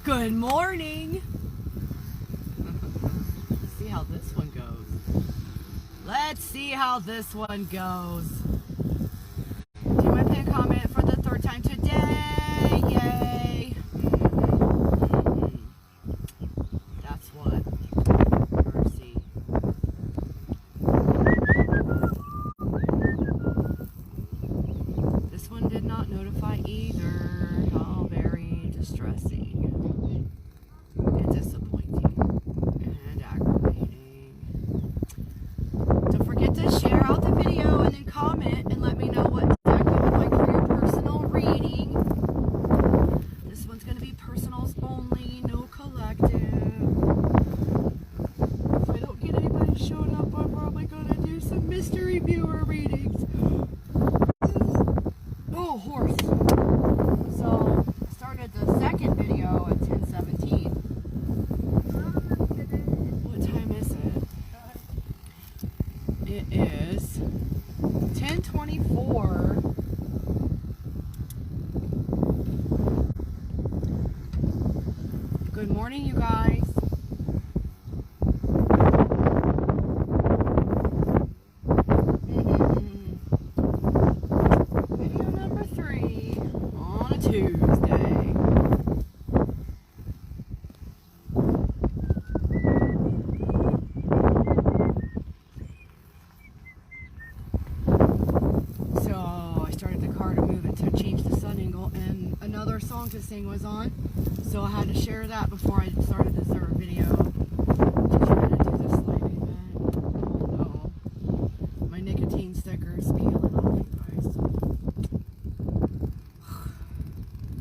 Good morning. Let's see how this one goes. Let's see how this one goes. Do my pin comment for the third time today. Yay. That's what. Mercy. This one did not notify either. How very distressing. And disappointing. And aggravating. Don't forget to share out the video and then comment and let me know what deck you would like for your personal reading. This one's going to be personals only, no collective. If I don't get anybody showing up, I'm probably going to do some mystery viewer readings. Oh, horse. So, I started the second video at 10:17. What time is it? It is 10:24. Good morning, you guys. Video number 3 on a Tuesday. So I started the car to move it to change the sun angle, and another song to sing was on. So I had to share that before I started the third video. To try to do this live event. Oh no. My nicotine sticker is peeling off, you guys.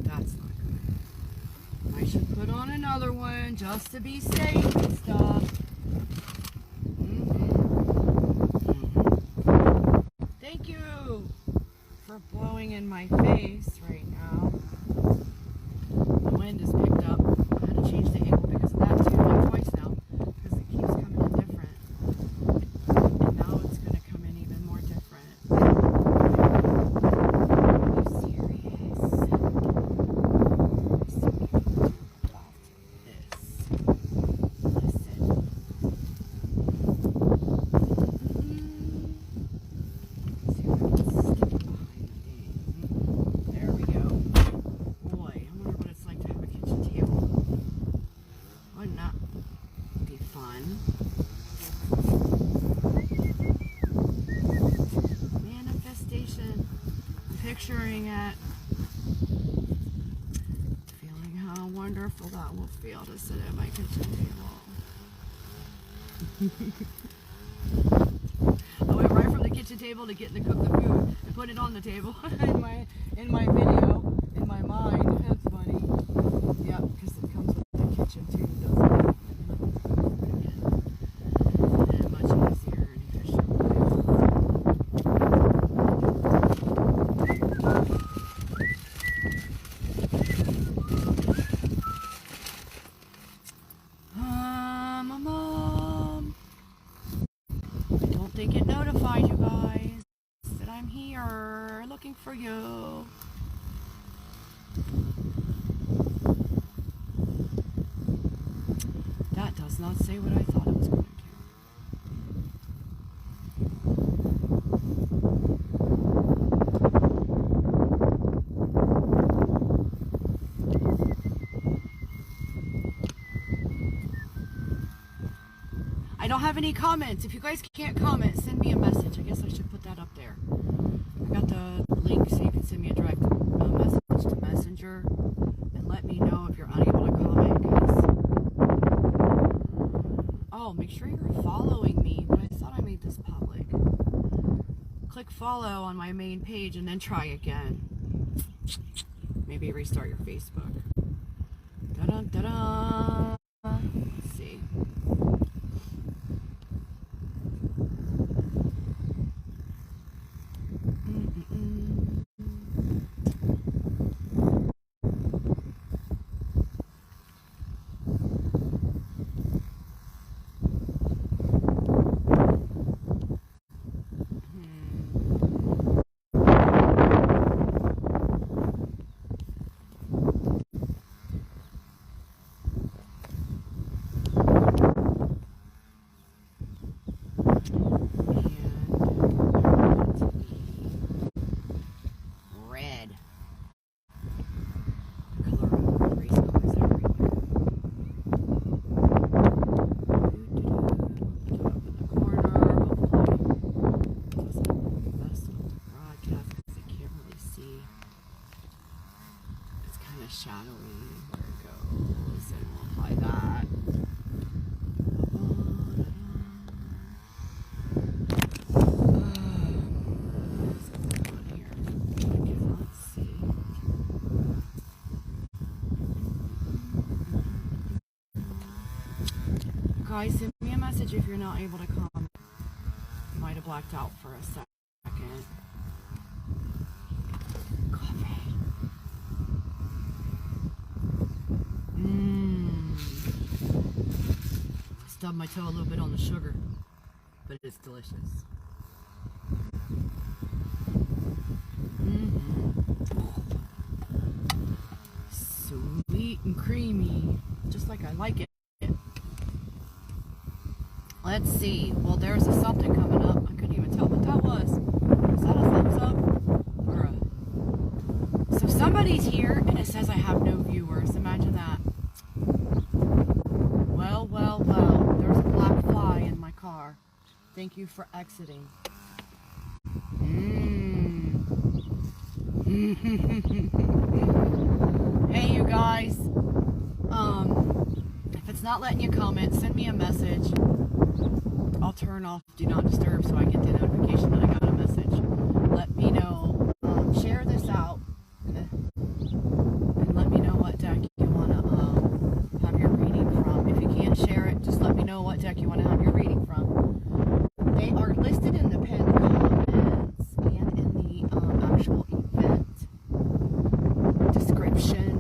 That's not good. I should put on another one just to be safe and stuff. Thank you for blowing in my face right now. The wind has picked up. I had to change the angle because of that too, like twice now, because it keeps coming in different. And now it's going to come in even more different. Are you serious? About this. Listen. See if I can stick it behind the thing. There we go. Boy, I wonder what it's like to have a kitchen table. Wouldn't that be fun? Manifestation. Picturing it. Feeling how wonderful that will feel to sit at my kitchen table. I went right from the kitchen table to getting to cook the food and put it on the table in my video, in my mind. That's funny. Yeah, because it comes with the kitchen too, doesn't it? And much easier and efficient way. Mom. I don't think it notified you guys that I'm here looking for you. That does not say what I thought it was going to do. I don't have any comments. If you guys can't comment, send me a message. I guess I should put that up there. I got the link so you can send me a direct message to Messenger and let me know if you're unable to comment, guys. Oh, make sure you're following me, but I thought I made this public. Click follow on my main page and then try again. Maybe restart your Facebook. Da-dun, da-dun. Let's see. clarify that. Guys, send me a message if you're not able to come. Might have blacked out for a second. Coffee. Stubbed my toe a little bit on the sugar, but it's delicious. Sweet and creamy, just like I like it. Let's see. Well, there's a something coming up. I couldn't even tell what that was. Is that a thumbs up? Or a... So somebody's here and it says I have no viewers. Imagine that. Well, well, well. There's a black fly in my car. Thank you for exiting. Hey, you guys. If it's not letting you comment, send me a message. I'll turn off Do Not Disturb so I get the notification that I got a message. Let me know. Share this out. And let me know what deck you want to have your reading from. If you can't share it, just let me know what deck you want to have your reading from. They are listed in the pinned comments and in the actual event description.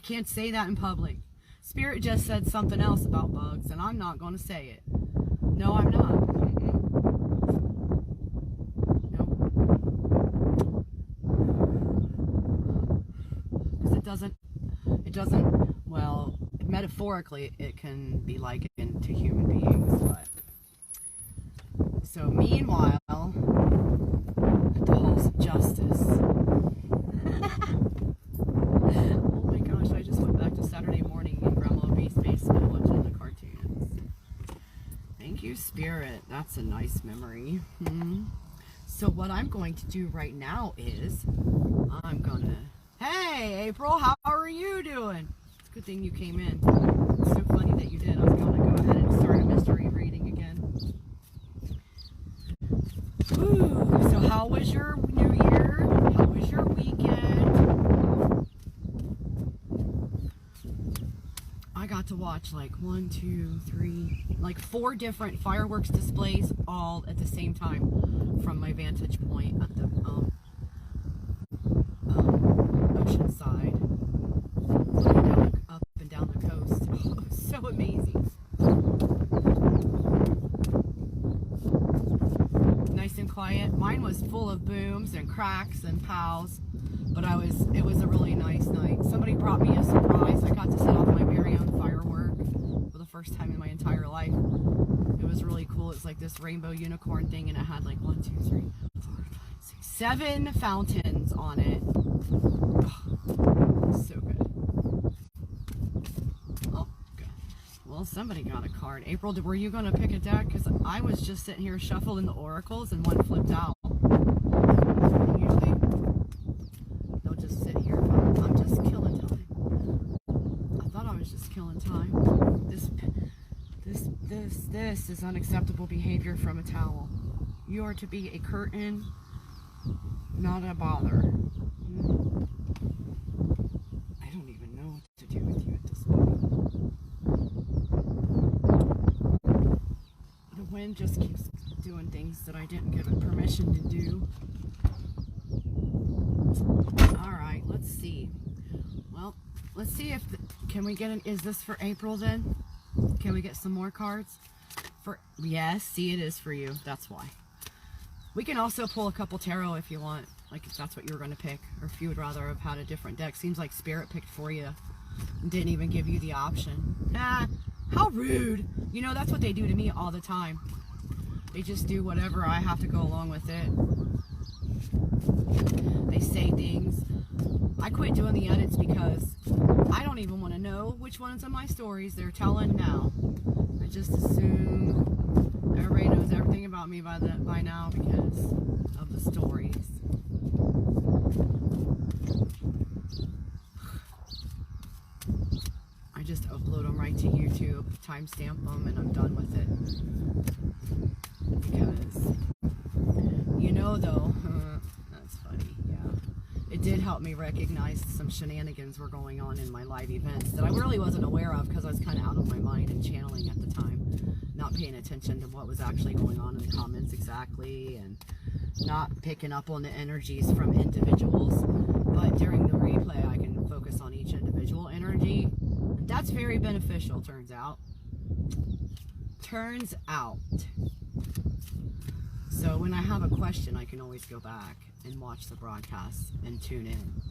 Can't say that in public. Spirit just said something else about bugs, and I'm not going to say it. No, I'm not. Nope. Because it doesn't, well, metaphorically, it can be likened to human beings, but. So, meanwhile, at the halls of justice. I just went back to Saturday morning in Grandma B's basement watching the cartoons. Thank you, Spirit. That's a nice memory. So what I'm going to do right now is I'm gonna... Hey, April, how are you doing? It's a good thing you came in. It's so funny that you did. I was going to go ahead and start a mystery reading again. Ooh, so how was your New Year? How was your weekend? I got to watch like 1, 2, 3, like 4 different fireworks displays all at the same time from my vantage point at the ocean side, looking down, up and down the coast. Oh, it was so amazing. mine was full of booms and cracks and pows, but it was a really nice night. Somebody brought me a surprise. I got to set off my very own firework for the first time in my entire life. It was really cool. It's like this rainbow unicorn thing, and it had like 1, 2, 3, 4, 5, 6, 7 fountains on it. Oh, so good. Oh, good. Well, somebody got a card. April, were you going to pick a deck? Because I was just sitting here shuffling the oracles, and one flipped out. Usually, they'll just sit here. I'm just killing time. I thought I was just killing time. This is unacceptable behavior from a towel. You are to be a curtain, not a bother. I don't even know what to do with you at this point. The wind just keeps doing things that I didn't give it permission to do. Alright, let's see. Well, let's see if... can we get an... is this for April then? Can we get some more cards? Yes, see, it is for you. That's why. We can also pull a couple tarot if you want. Like, if that's what you were going to pick. Or if you would rather have had a different deck. Seems like Spirit picked for you. And didn't even give you the option. Ah, how rude. You know, that's what they do to me all the time. They just do whatever. I have to go along with it. They say things. I quit doing the edits because I don't even want to know which ones of my stories they're telling now. I just assume everybody knows everything about me by now because of the stories. I just upload them right to YouTube, timestamp them, and I'm done with it. Because, you know though, that's funny, yeah. It did help me recognize some shenanigans were going on in my live events that I really wasn't aware of because I was kind of out of my mind and channeling at the time. Not paying attention to what was actually going on in the comments exactly, and not picking up on the energies from individuals. But during the replay, I can focus on each individual energy. That's very beneficial, turns out. Turns out. So when I have a question, I can always go back and watch the broadcast and tune in.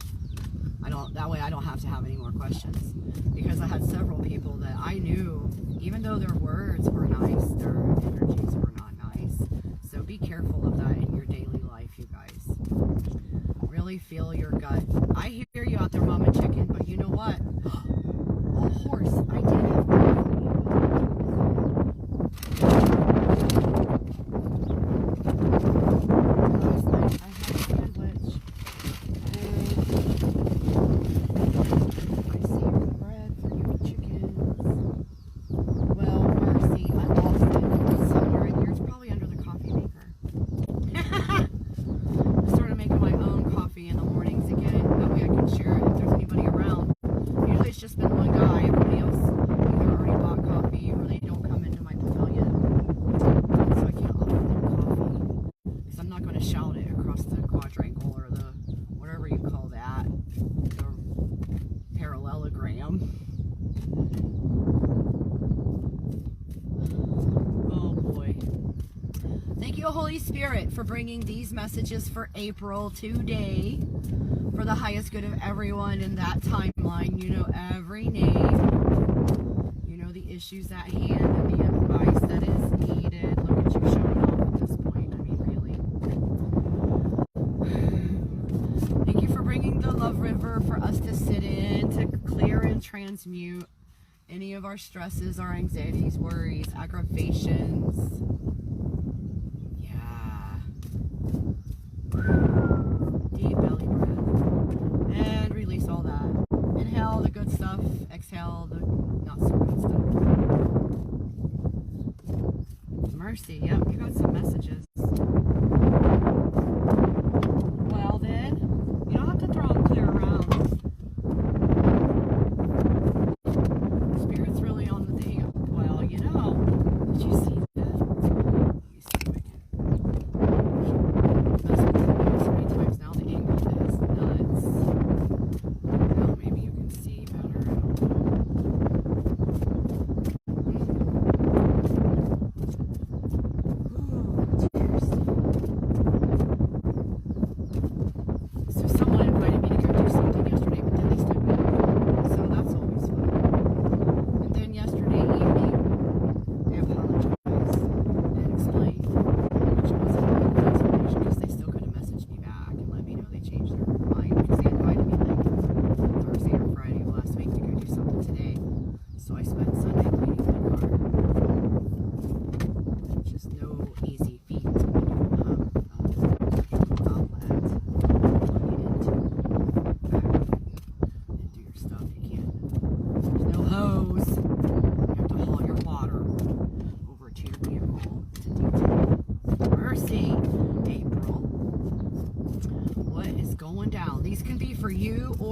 That way I don't have to have any more questions, because I had several people that I knew, even though their words were nice, their energies were not nice. So be careful of that in your daily life, you guys. Really feel your gut. I hear you out there, Mama Chicken, but you know what? Oh, horse, I did have Holy Spirit for bringing these messages for April today for the highest good of everyone in that timeline. You know every name, you know the issues at hand and the advice that is needed. Look at you showing off at this point. I mean, really. Thank you for bringing the love river for us to sit in, to clear and transmute any of our stresses, our anxieties, worries, aggravations. Deep belly breath and release all that. Inhale the good stuff, exhale the not so good stuff. Mercy, yep, you got some messages. Well then, you don't have to throw them clear around. Spirit's really on the thing. Well, you know, did you see that? Let me see if I can.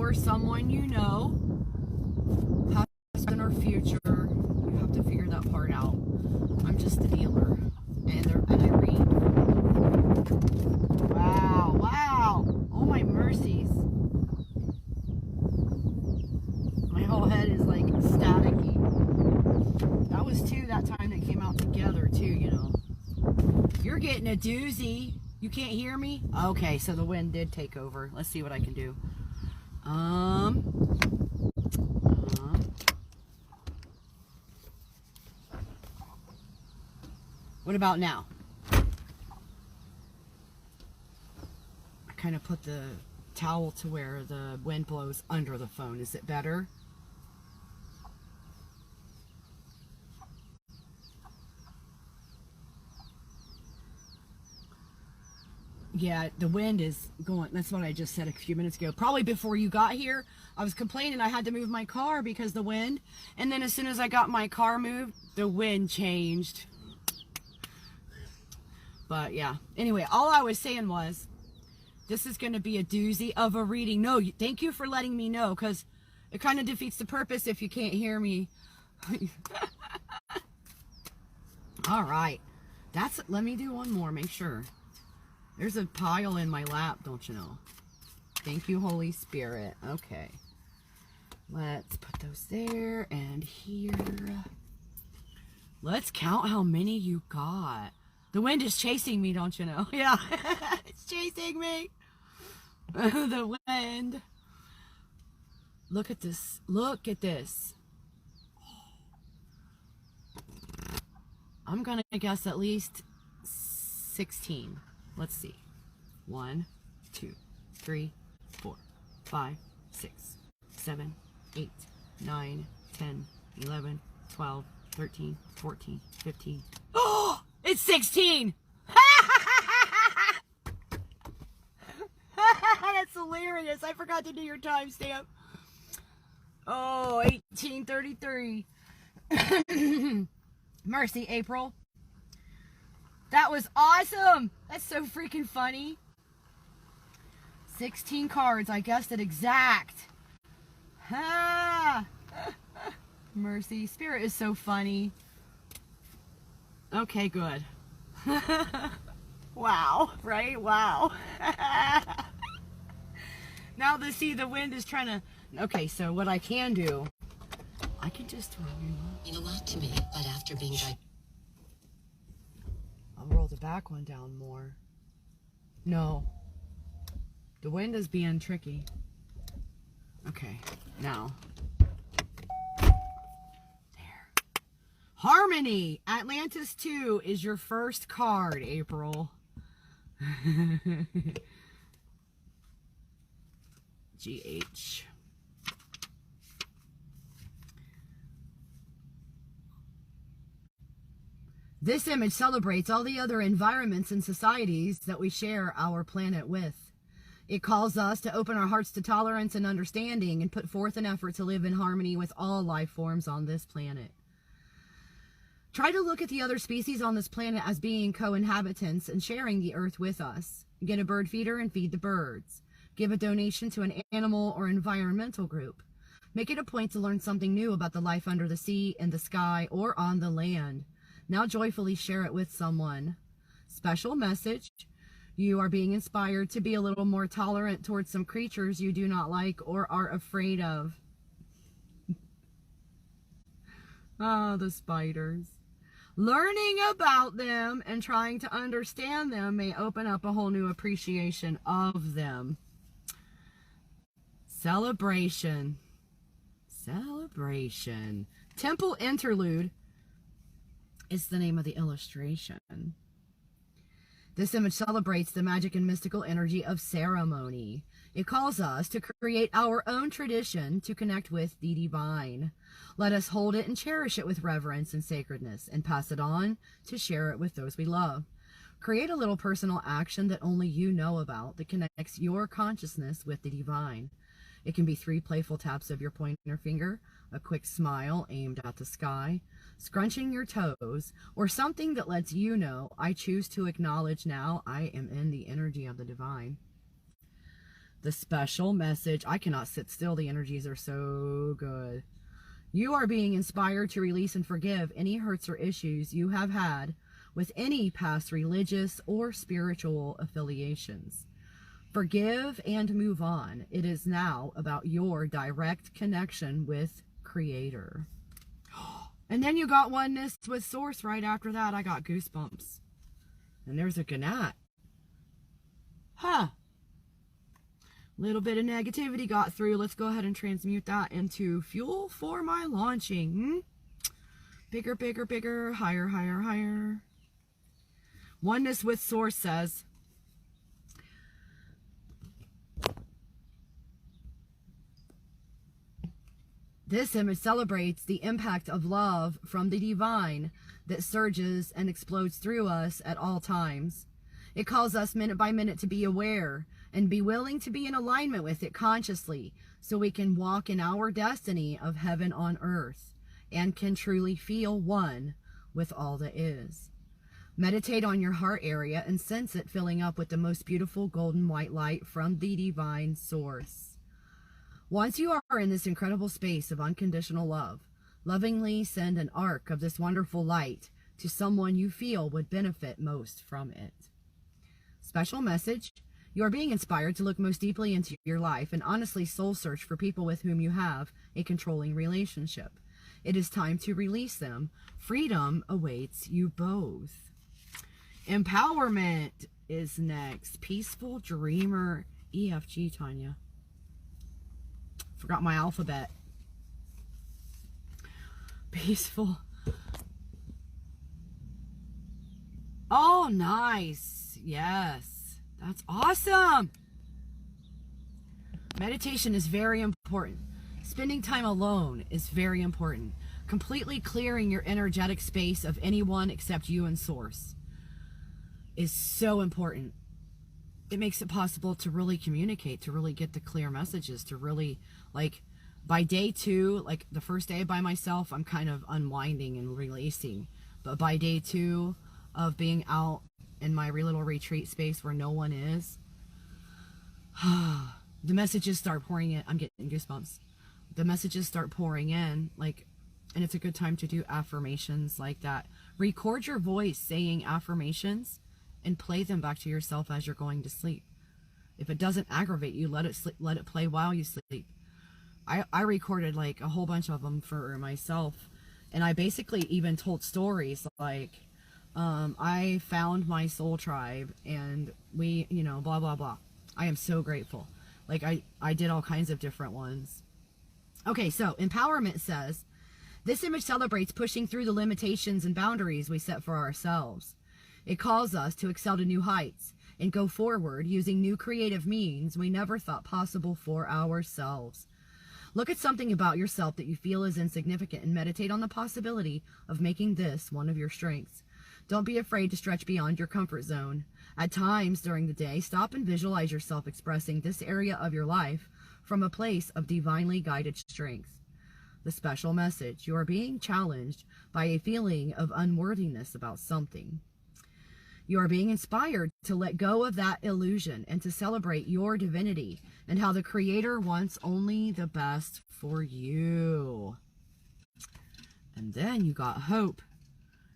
or someone you know, past or future. You have to figure that part out. I'm just the dealer, and I read. Wow, wow. Oh my mercies. My whole head is like staticky. That was two that time that came out together too, you know. You're getting a doozy. You can't hear me? Okay, so the wind did take over. Let's see what I can do. What about now? I kind of put the towel to where the wind blows under the phone. Is it better? Yeah, the wind is going. That's what I just said a few minutes ago. Probably before you got here, I was complaining I had to move my car because the wind. And then as soon as I got my car moved, the wind changed. But yeah, anyway, all I was saying was, this is going to be a doozy of a reading. No, thank you for letting me know, because it kind of defeats the purpose if you can't hear me. All right. Let me do one more, make sure. There's a pile in my lap, don't you know? Thank you, Holy Spirit. Okay. Let's put those there and here. Let's count how many you got. The wind is chasing me, don't you know? Yeah, it's chasing me. The wind. Look at this. Look at this. I'm going to guess at least 16. Let's see. 1, 2, 3, 4, 5, 6, 7, 8, 9, 10, 11, 12, 13, 14, 15. Oh, it's 16. That's hilarious. I forgot to do your timestamp. Oh, 1833. Mercy, April. That was awesome. That's so freaking funny. 16 cards. I guessed it exact. Ah. Mercy. Spirit is so funny. Okay, good. Wow. Right? Wow. Now the wind is trying to... Okay, so what I can do... I can just... mean a lot to me, but after being I'll roll the back one down more. No. The wind is being tricky. Okay, now. There. Harmony! Atlantis 2 is your first card, April. GH. This image celebrates all the other environments and societies that we share our planet with. It calls us to open our hearts to tolerance and understanding and put forth an effort to live in harmony with all life forms on this planet. Try to look at the other species on this planet as being co-inhabitants and sharing the earth with us. Get a bird feeder and feed the birds. Give a donation to an animal or environmental group. Make it a point to learn something new about the life under the sea, in the sky, or on the land. Now joyfully share it with someone. Special message. You are being inspired to be a little more tolerant towards some creatures you do not like or are afraid of. Oh, the spiders. Learning about them and trying to understand them may open up a whole new appreciation of them. Celebration. Celebration. Temple Interlude is the name of the illustration. This image celebrates the magic and mystical energy of ceremony. It calls us to create our own tradition to connect with the divine. Let us hold it and cherish it with reverence and sacredness and pass it on to share it with those we love. Create a little personal action that only you know about that connects your consciousness with the divine. It can be 3 playful taps of your pointer finger, a quick smile aimed at the sky, scrunching your toes, or something that lets you know, I choose to acknowledge now I am in the energy of the divine. The special message. I cannot sit still. The energies are so good. You are being inspired to release and forgive any hurts or issues you have had with any past religious or spiritual affiliations. Forgive and move on. It is now about your direct connection with Creator. And then you got oneness with Source right after that. I got goosebumps. And there's a Gnat. Huh. Little bit of negativity got through. Let's go ahead and transmute that into fuel for my launching. Bigger, bigger, bigger. Higher, higher, higher. Oneness with Source says, this image celebrates the impact of love from the divine that surges and explodes through us at all times. It calls us minute by minute to be aware and be willing to be in alignment with it consciously so we can walk in our destiny of heaven on earth and can truly feel one with all that is. Meditate on your heart area and sense it filling up with the most beautiful golden white light from the divine source. Once you are in this incredible space of unconditional love, lovingly send an arc of this wonderful light to someone you feel would benefit most from it. Special message. You are being inspired to look most deeply into your life and honestly soul search for people with whom you have a controlling relationship. It is time to release them. Freedom awaits you both. Empowerment is next. Peaceful Dreamer. EFG, Tanya. Forgot my alphabet. Peaceful. Oh, nice. Yes. That's awesome. Meditation is very important. Spending time alone is very important. Completely clearing your energetic space of anyone except you and Source is so important. It makes it possible to really communicate, to really get the clear messages, to really, like, by day 2, like the first day by myself, I'm kind of unwinding and releasing. But by day 2 of being out in my little retreat space where no one is, the messages start pouring in. I'm getting goosebumps. The messages start pouring in, like, and it's a good time to do affirmations like that. Record your voice saying affirmations and play them back to yourself as you're going to sleep. If it doesn't aggravate you, let it play while you sleep. I recorded like a whole bunch of them for myself, and I basically even told stories like, I found my soul tribe and we, you know, blah, blah, blah. I am so grateful. Like I did all kinds of different ones. Okay, so empowerment says, this image celebrates pushing through the limitations and boundaries we set for ourselves. It calls us to excel to new heights and go forward using new creative means we never thought possible for ourselves. Look at something about yourself that you feel is insignificant and meditate on the possibility of making this one of your strengths. Don't be afraid to stretch beyond your comfort zone. At times during the day, stop and visualize yourself expressing this area of your life from a place of divinely guided strength. The special message. You are being challenged by a feeling of unworthiness about something. You are being inspired to let go of that illusion and to celebrate your divinity and how the Creator wants only the best for you. And then you got hope.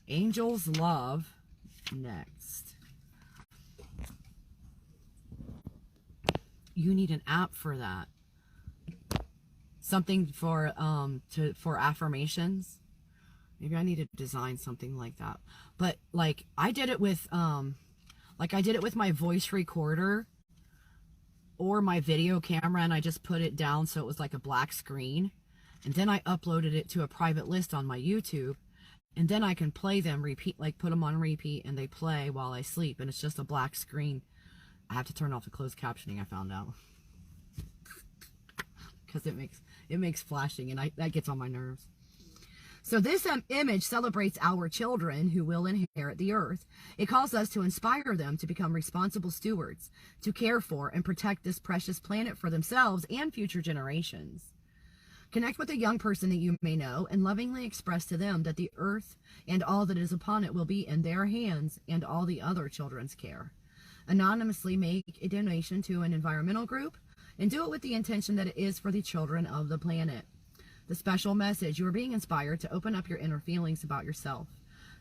Angels love next. You need an app for that. Something for affirmations. Maybe I need to design something like that. But like I did it with my voice recorder or my video camera, and I just put it down so it was like a black screen. And then I uploaded it to a private list on my YouTube. And then I can play them, repeat, like put them on repeat, and they play while I sleep. And it's just a black screen. I have to turn off the closed captioning, I found out. Because it makes flashing, and that gets on my nerves. So this image celebrates our children who will inherit the earth. It calls us to inspire them to become responsible stewards, to care for and protect this precious planet for themselves and future generations. Connect with a young person that you may know and lovingly express to them that the earth and all that is upon it will be in their hands and all the other children's care. Anonymously make a donation to an environmental group and do it with the intention that it is for the children of the planet. The special message: you are being inspired to open up your inner feelings about yourself.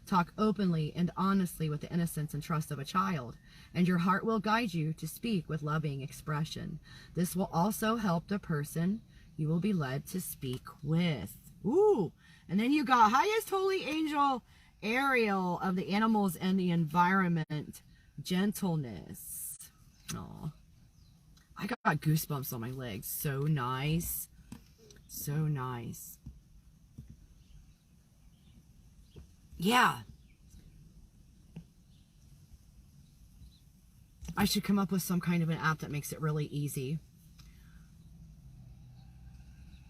Talk openly and honestly with the innocence and trust of a child, and your heart will guide you to speak with loving expression. This will also help the person you will be led to speak with. Ooh, and then you got highest holy angel Ariel of the animals and the environment, gentleness. Oh, I got goosebumps on my legs. So nice. So nice. Yeah. I should come up with some kind of an app that makes it really easy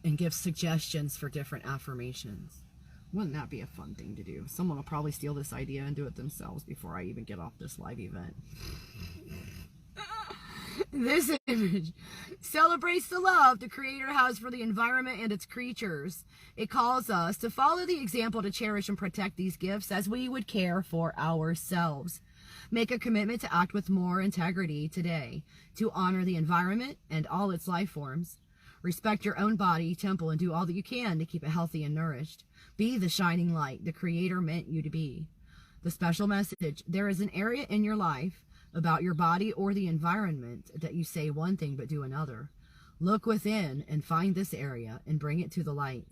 and give suggestions for different affirmations. Wouldn't that be a fun thing to do? Someone will probably steal this idea and do it themselves before I even get off this live event. This image celebrates the love the Creator has for the environment and its creatures. It calls us to follow the example to cherish and protect these gifts as we would care for ourselves. Make a commitment to act with more integrity today, to honor the environment and all its life forms. Respect your own body, temple, and do all that you can to keep it healthy and nourished. Be the shining light the Creator meant you to be. The special message: there is an area in your life about your body or the environment that you say one thing but do another. Look within and find this area and bring it to the light.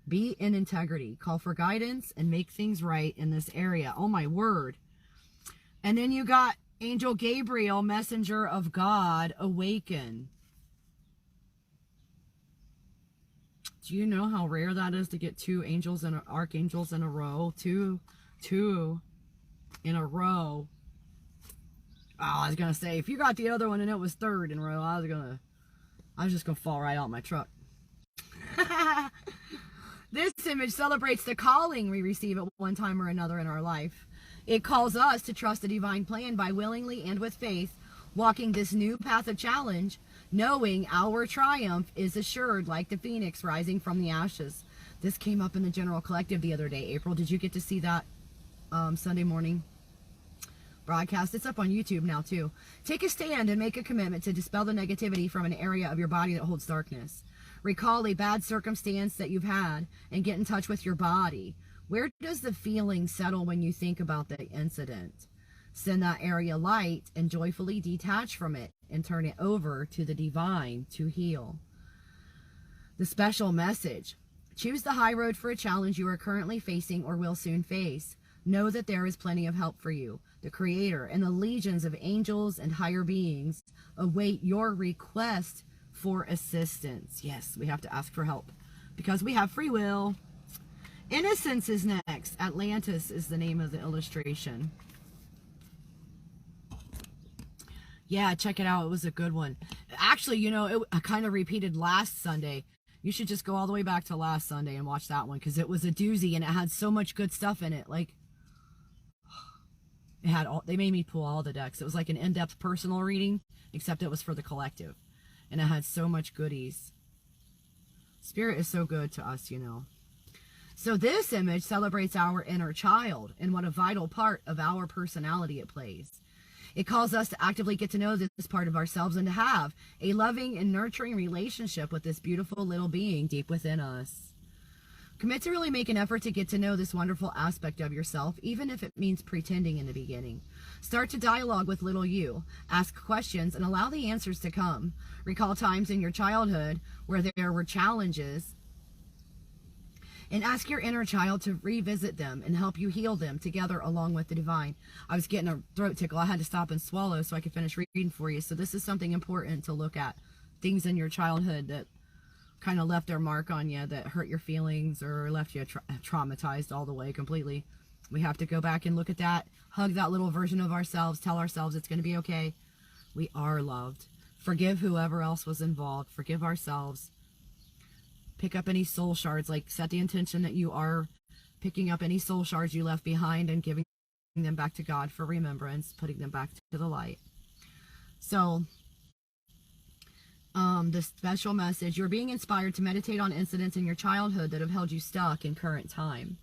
Be in integrity, call for guidance, and make things right in this area. Oh my word. And then you got Angel Gabriel, messenger of God, awaken. Do you know how rare that is to get two angels and archangels in a row? Two in a row. Oh, I was going to say, if you got the other one and it was third in a row, I was just going to fall right out my truck. This image celebrates the calling we receive at one time or another in our life. It calls us to trust the divine plan by willingly and with faith walking this new path of challenge, knowing our triumph is assured like the phoenix rising from the ashes. This came up in the General Collective the other day. April, did you get to see that Sunday morning broadcast? It's up on YouTube now too. Take a stand and make a commitment to dispel the negativity from an area of your body that holds darkness. Recall a bad circumstance that you've had and get in touch with your body. Where does the feeling settle when you think about the incident? Send that area light and joyfully detach from it and turn it over to the divine to heal. The special message: choose the high road for a challenge you are currently facing or will soon face. Know that there is plenty of help for you. The Creator and the legions of angels and higher beings await your request for assistance. Yes, we have to ask for help because we have free will. Innocence is next. Atlantis is the name of the illustration. Yeah, check it out. It was a good one. Actually, you know, I kind of repeated last Sunday. You should just go all the way back to last Sunday and watch that one because it was a doozy and it had so much good stuff in it. Like, it had all, they made me pull all the decks. It was like an in-depth personal reading, except it was for the collective. And it had so much goodies. Spirit is so good to us, you know. So this image celebrates our inner child and what a vital part of our personality it plays. It calls us to actively get to know this part of ourselves and to have a loving and nurturing relationship with this beautiful little being deep within us. Commit to really make an effort to get to know this wonderful aspect of yourself, even if it means pretending in the beginning. Start to dialogue with little you. Ask questions and allow the answers to come. Recall times in your childhood where there were challenges and ask your inner child to revisit them and help you heal them together along with the divine. I was getting a throat tickle. I had to stop and swallow so I could finish reading for you. So this is something important to look at. Things in your childhood that kind of left their mark on you, that hurt your feelings or left you traumatized all the way completely. We have to go back and look at that, hug that little version of ourselves, tell ourselves it's going to be okay. We are loved. Forgive whoever else was involved. Forgive ourselves. Pick up any soul shards, like set the intention that you are picking up any soul shards you left behind and giving them back to God for remembrance, putting them back to the light. So, the special message: you're being inspired to meditate on incidents in your childhood that have held you stuck in current time.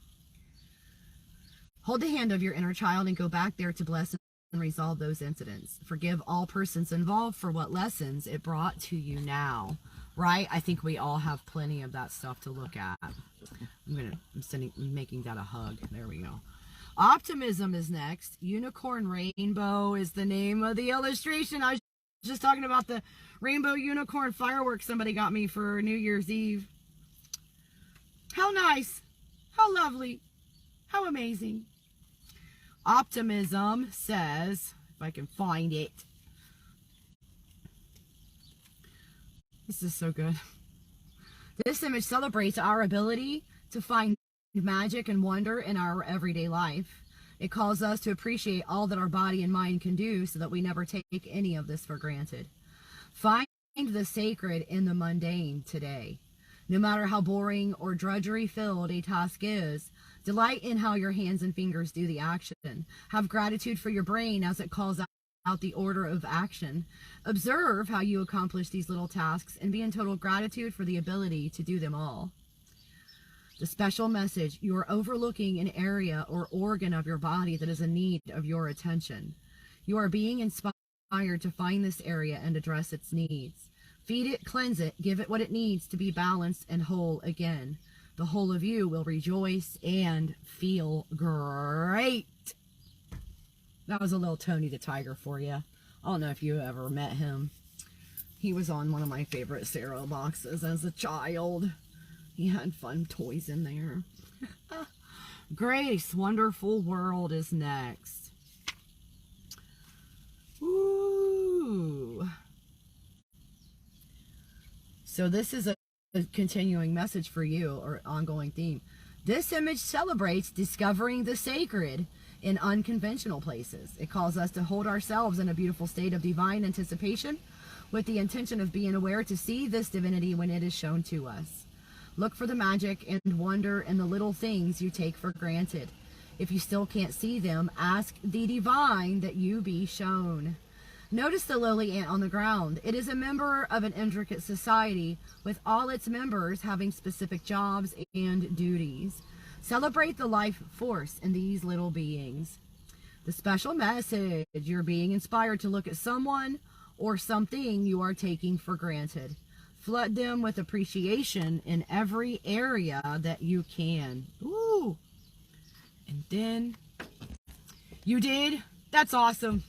Hold the hand of your inner child and go back there to bless resolve those incidents. Forgive all persons involved for what lessons it brought to you now. Right? I think we all have plenty of that stuff to look at. I'm making that a hug. There we go. Optimism is next. Unicorn Rainbow is the name of the illustration. I was just talking about the rainbow unicorn fireworks somebody got me for New Year's Eve. How nice. How lovely. How amazing. Optimism says, if I can find it. This is so good. This image celebrates our ability to find magic and wonder in our everyday life. It calls us to appreciate all that our body and mind can do so that we never take any of this for granted. Find the sacred in the mundane today. No matter how boring or drudgery-filled a task is, delight in how your hands and fingers do the action. Have gratitude for your brain as it calls out the order of action. Observe how you accomplish these little tasks and be in total gratitude for the ability to do them all. The special message: you are overlooking an area or organ of your body that is in need of your attention. You are being inspired to find this area and address its needs. Feed it, cleanse it, give it what it needs to be balanced and whole again. The whole of you will rejoice and feel great. That was a little Tony the Tiger for you. I don't know if you ever met him. He was on one of my favorite cereal boxes as a child. He had fun toys in there. Grace, Wonderful World is next. Ooh. So this is a continuing message for you, or ongoing theme. This image celebrates discovering the sacred in unconventional places. It calls us to hold ourselves in a beautiful state of divine anticipation with the intention of being aware to see this divinity when it is shown to us. Look for the magic and wonder in the little things you take for granted. If you still can't see them, ask the divine that you be shown. Notice the lowly ant on the ground. It is a member of an intricate society with all its members having specific jobs and duties. Celebrate the life force in these little beings. The special message: you're being inspired to look at someone or something you are taking for granted. Flood them with appreciation in every area that you can. Ooh. And then, you did? That's awesome.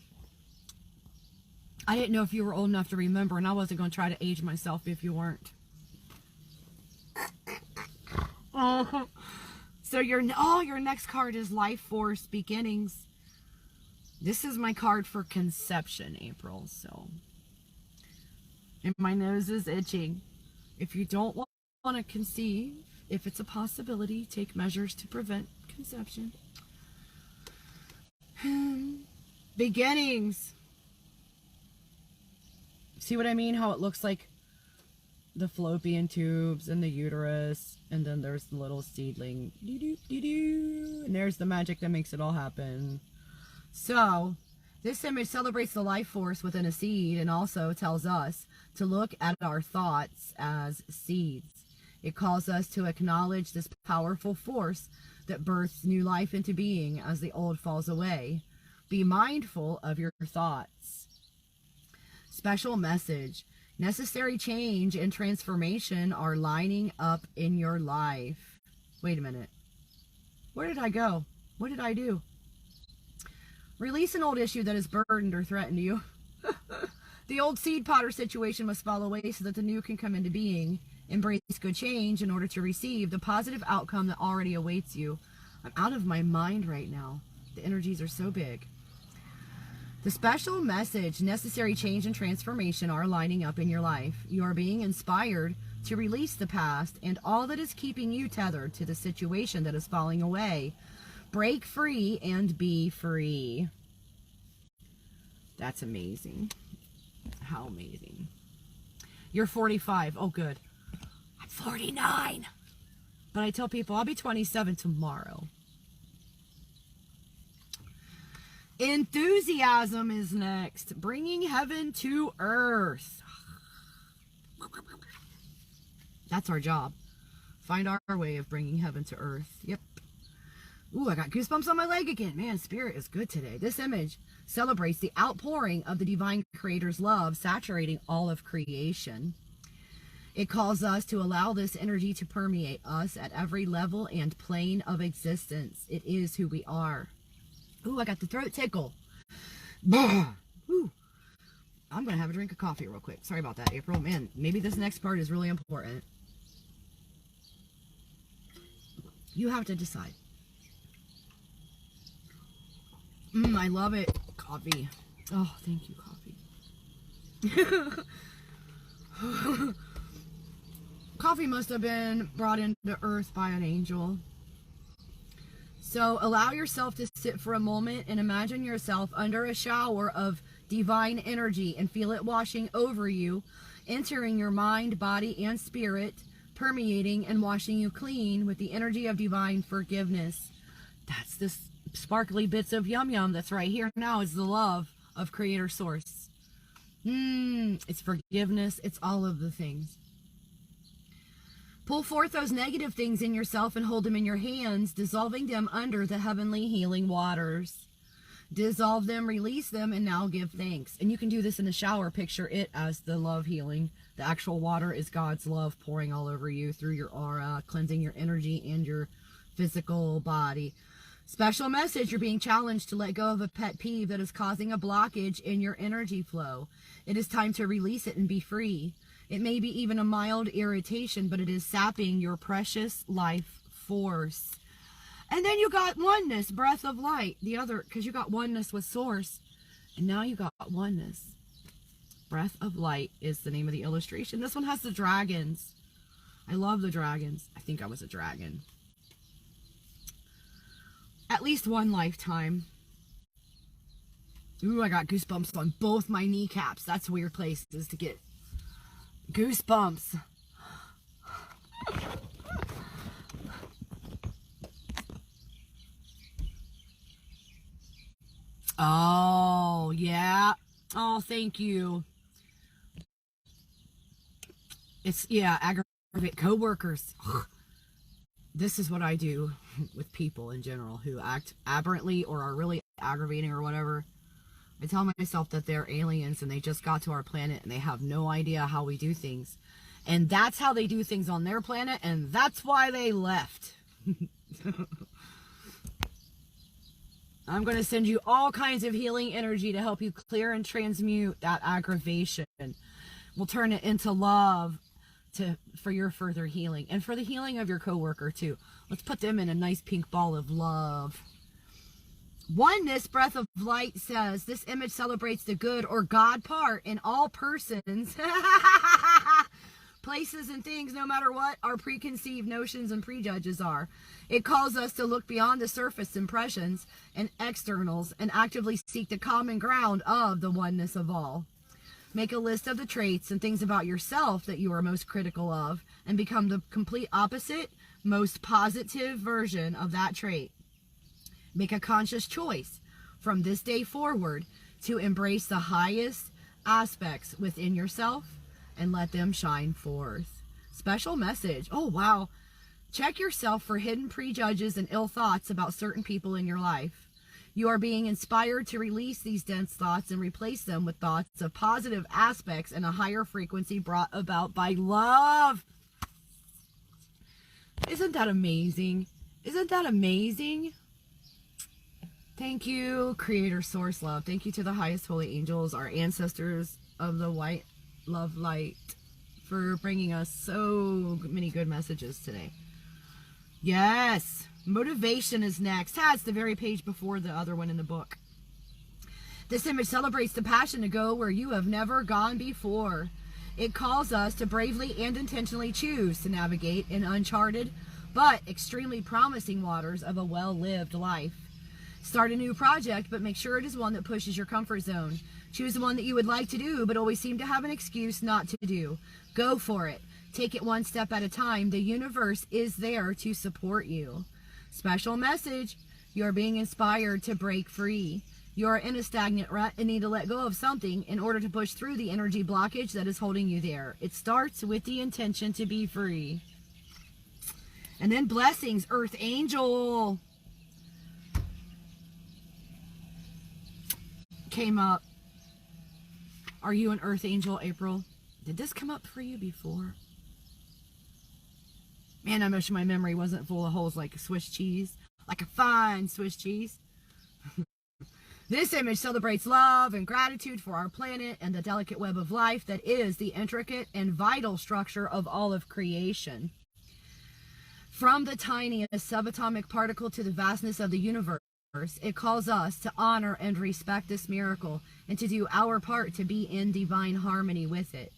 I didn't know if you were old enough to remember, and I wasn't going to try to age myself if you weren't. Oh. So your next card is Life Force Beginnings. This is my card for conception, April, so... And my nose is itching. If you don't want to conceive, if it's a possibility, take measures to prevent conception. Beginnings. See what I mean? How it looks like the fallopian tubes and the uterus, and then there's the little seedling. And there's the magic that makes it all happen. So, this image celebrates the life force within a seed and also tells us to look at our thoughts as seeds. It calls us to acknowledge this powerful force that births new life into being as the old falls away. Be mindful of your thoughts. Special message: necessary change and transformation are lining up in your life. Wait a minute. Where did I go? What did I do? Release an old issue that has burdened or threatened you. The old seed potter situation must fall away so that the new can come into being. Embrace good change in order to receive the positive outcome that already awaits you. I'm out of my mind right now. The energies are so big. The special message: necessary change and transformation are lining up in your life. You are being inspired to release the past and all that is keeping you tethered to the situation that is falling away. Break free and be free. That's amazing. How amazing. You're 45. Oh, good. I'm 49. But I tell people I'll be 27 tomorrow. Enthusiasm is next. Bringing heaven to earth. That's our job. Find our way of bringing heaven to earth. Yep. Ooh, I got goosebumps on my leg again. Man, Spirit is good today. This image celebrates the outpouring of the divine creator's love, saturating all of creation. It calls us to allow this energy to permeate us at every level and plane of existence. It is who we are. Ooh, I got the throat tickle. Ooh. I'm going to have a drink of coffee real quick. Sorry about that, April. Man, maybe this next part is really important. You have to decide. I love it. Coffee. Oh, thank you, coffee. Coffee must have been brought into earth by an angel. So allow yourself to sit for a moment and imagine yourself under a shower of divine energy and feel it washing over you, entering your mind, body, and spirit, permeating and washing you clean with the energy of divine forgiveness. That's this sparkly bits of yum yum that's right here now is the love of Creator Source. It's forgiveness. It's all of the things. Pull forth those negative things in yourself and hold them in your hands, dissolving them under the heavenly healing waters. Dissolve them, release them, and now give thanks. And you can do this in the shower. Picture it as the love healing. The actual water is God's love pouring all over you through your aura, cleansing your energy and your physical body. Special message, you're being challenged to let go of a pet peeve that is causing a blockage in your energy flow. It is time to release it and be free. It may be even a mild irritation, but it is sapping your precious life force. And then you got oneness, breath of light. The other, because you got oneness with source. And now you got oneness. Breath of light is the name of the illustration. This one has the dragons. I love the dragons. I think I was a dragon. At least one lifetime. Ooh, I got goosebumps on both my kneecaps. That's weird places to get goosebumps. Oh, yeah. Oh, thank you. It's, yeah, aggravate coworkers. This is what I do with people in general who act aberrantly or are really aggravating or whatever. I tell myself that they're aliens and they just got to our planet and they have no idea how we do things. And that's how they do things on their planet, and that's why they left. I'm going to send you all kinds of healing energy to help you clear and transmute that aggravation. We'll turn it into love for your further healing and for the healing of your coworker too. Let's put them in a nice pink ball of love. Oneness, breath of light says, this image celebrates the good or God part in all persons, places, and things, no matter what our preconceived notions and prejudges are. It calls us to look beyond the surface impressions and externals and actively seek the common ground of the oneness of all. Make a list of the traits and things about yourself that you are most critical of and become the complete opposite, most positive version of that trait. Make a conscious choice from this day forward to embrace the highest aspects within yourself and let them shine forth. Special message. Oh, wow. Check yourself for hidden prejudges and ill thoughts about certain people in your life. You are being inspired to release these dense thoughts and replace them with thoughts of positive aspects and a higher frequency brought about by love. Isn't that amazing? Isn't that amazing? Thank you, Creator Source Love. Thank you to the highest holy angels, our ancestors of the white love light, for bringing us so many good messages today. Yes, motivation is next. It's the very page before the other one in the book. This image celebrates the passion to go where you have never gone before. It calls us to bravely and intentionally choose to navigate in uncharted but extremely promising waters of a well-lived life. Start a new project, but make sure it is one that pushes your comfort zone. Choose the one that you would like to do, but always seem to have an excuse not to do. Go for it. Take it one step at a time. The universe is there to support you. Special message. You are being inspired to break free. You are in a stagnant rut and need to let go of something in order to push through the energy blockage that is holding you there. It starts with the intention to be free. And then blessings, Earth Angel. came up. Are you an earth angel, April? Did this come up for you before? Man, I wish my memory wasn't full of holes like a Swiss cheese. Like a fine Swiss cheese. This image celebrates love and gratitude for our planet and the delicate web of life that is the intricate and vital structure of all of creation. From the tiniest subatomic particle to the vastness of the universe, it calls us to honor and respect this miracle and to do our part to be in divine harmony with it.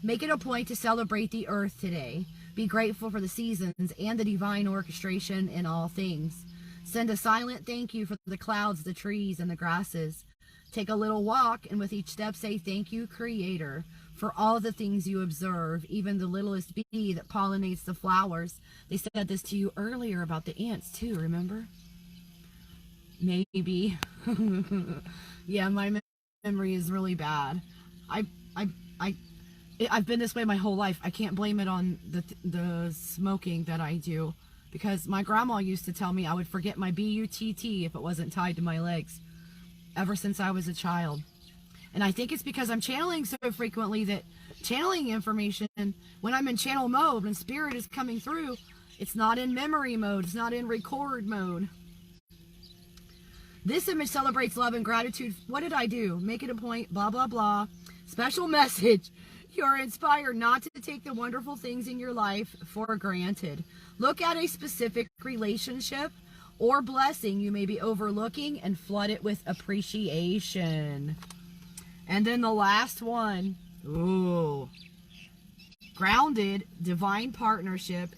Make it a point to celebrate the earth today. Be grateful for the seasons and the divine orchestration in all things. Send a silent thank you for the clouds, the trees, and the grasses. Take a little walk, and with each step say, thank you, Creator, for all the things you observe, even the littlest bee that pollinates the flowers. They said this to you earlier about the ants, too, remember? Maybe. Yeah, my memory is really bad. I've been this way my whole life. I can't blame it on the smoking that I do, because my grandma used to tell me I would forget my BUTT if it wasn't tied to my legs ever since I was a child. And I think it's because I'm channeling so frequently that channeling information, when I'm in channel mode, when spirit is coming through, it's not in memory mode, it's not in record mode. This image celebrates love and gratitude. What did I do? Make it a point, blah, blah, blah. Special message. You're inspired not to take the wonderful things in your life for granted. Look at a specific relationship or blessing you may be overlooking and flood it with appreciation. And then the last one. Ooh. Grounded, divine partnership,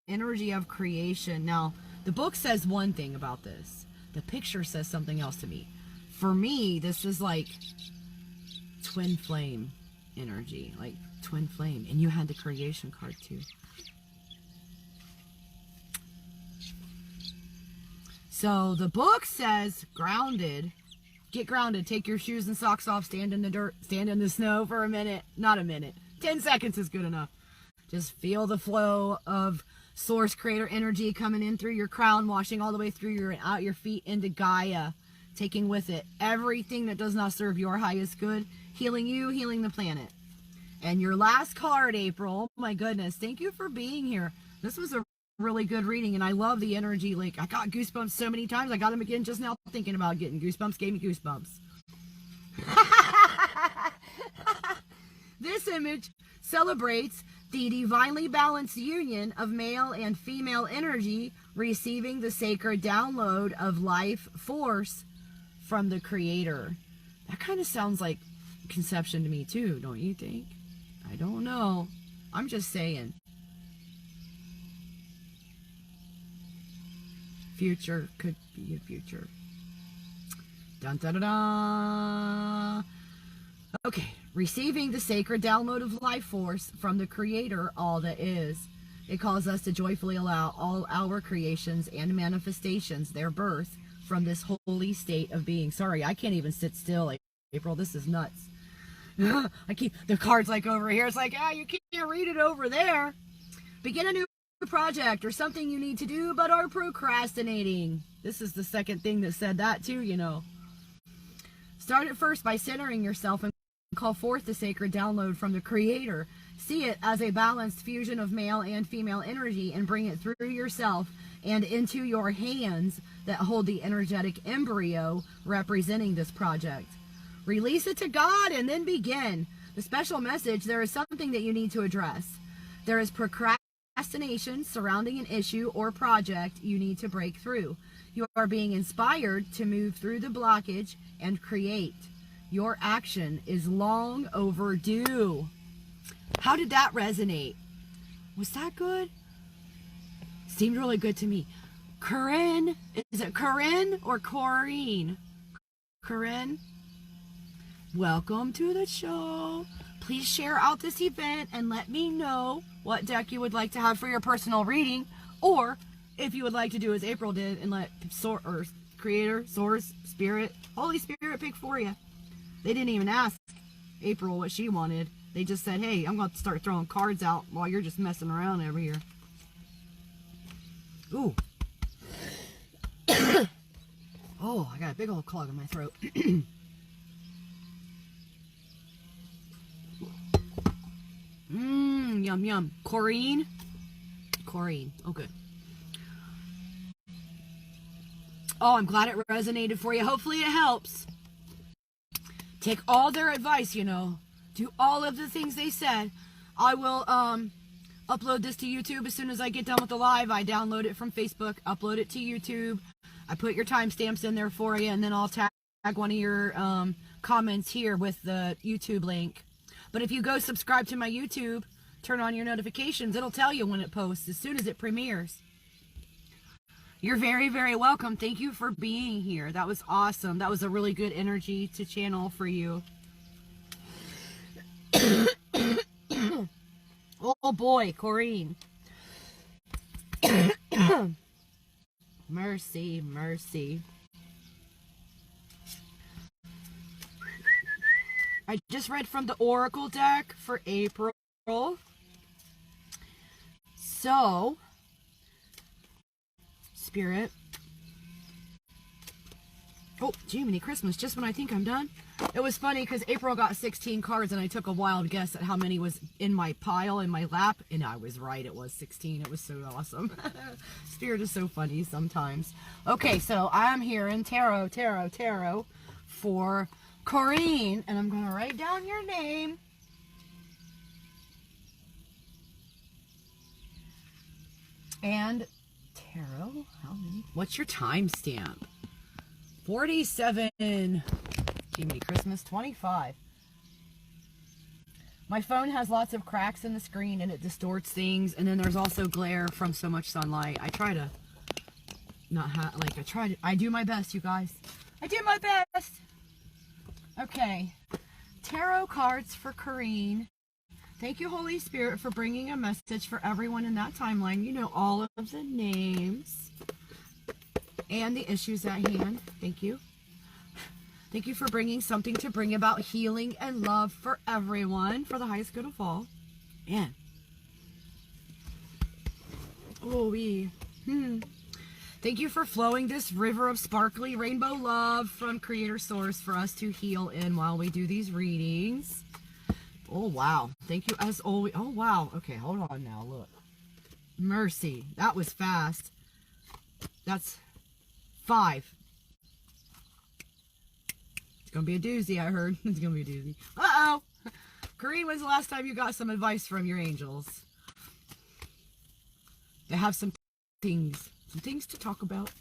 energy of creation. Now, the book says one thing about this. The picture says something else to me. For me, this is like twin flame energy, like twin flame. And you had the creation card too. So the book says grounded. Get grounded. Take your shoes and socks off. Stand in the dirt. Stand in the snow for a minute. Not a minute. 10 seconds is good enough. Just feel the flow of source creator energy coming in through your crown, washing all the way through your and out your feet into Gaia, taking with it everything that does not serve your highest good, healing you, healing the planet. And your last card, April, oh my goodness, thank you for being here. This was a really good reading, and I love the energy. Like, I got goosebumps so many times. I got them again just now thinking about getting goosebumps. Gave me goosebumps. This image celebrates the divinely balanced union of male and female energy receiving the sacred download of life force from the Creator. That kind of sounds like conception to me too, don't you think? I don't know. I'm just saying. Future could be a future. Dun dun dun dun. Okay, receiving the sacred download of life force from the Creator, all that is. It calls us to joyfully allow all our creations and manifestations their birth from this holy state of being. Sorry, I can't even sit still, April. This is nuts. I keep the cards like over here. It's like, you can't read it over there. Begin a new project or something you need to do but are procrastinating. This is the second thing that said that too, you know. Start it first by centering yourself and call forth the sacred download from the Creator. See it as a balanced fusion of male and female energy and bring it through yourself and into your hands that hold the energetic embryo representing this project. Release it to God and then begin. The special message, there is something that you need to address. There is procrastination surrounding an issue or project you need to break through. You are being inspired to move through the blockage and create. Your action is long overdue. How did that resonate? Was that good? Seemed really good to me. Corrine, is it Corrine or Corrine? Corrine, welcome to the show. Please share out this event and let me know what deck you would like to have for your personal reading, or if you would like to do as April did and let Creator, Source, Spirit, Holy Spirit pick for you. They didn't even ask April what she wanted. They just said, hey, I'm going to start throwing cards out while you're just messing around over here. Ooh. Oh, I got a big old clog in my throat. Yum, yum. Corrine. Oh, good. Oh, I'm glad it resonated for you. Hopefully it helps. Take all their advice, you know. Do all of the things they said. I will upload this to YouTube as soon as I get done with the live. I download it from Facebook, upload it to YouTube. I put your timestamps in there for you, and then I'll tag one of your comments here with the YouTube link. But if you go subscribe to my YouTube, turn on your notifications, it'll tell you when it posts as soon as it premieres. You're very, very welcome. Thank you for being here. That was awesome. That was a really good energy to channel for you. Oh boy, Corrine. Mercy, mercy. I just read from the Oracle deck for April. So, Spirit. Oh, Jiminy Christmas, just when I think I'm done. It was funny because April got 16 cards and I took a wild guess at how many was in my pile, in my lap, and I was right. It was 16. It was so awesome. Spirit is so funny sometimes. Okay, so I'm here in Tarot for Corrine, and I'm going to write down your name. And Tarot, how many? What's your timestamp? 47. Jiminy Christmas, 25. My phone has lots of cracks in the screen and it distorts things, and then there's also glare from so much sunlight. I try to not have, like, I do my best, you guys. I do my best. Okay. Tarot cards for Corrine. Thank you, Holy Spirit, for bringing a message for everyone in that timeline. You know all of the names and the issues at hand. Thank you. Thank you for bringing something to bring about healing and love for everyone, for the highest good of all. Man. Oh, Thank you for flowing this river of sparkly rainbow love from Creator Source for us to heal in while we do these readings. Oh, wow. Thank you as always. Oh, wow. Okay, hold on now. Look. Mercy. That was fast. That's 5. It's going to be a doozy, I heard. It's going to be a doozy. Uh-oh. Corrine, when's the last time you got some advice from your angels? They have some things to talk about.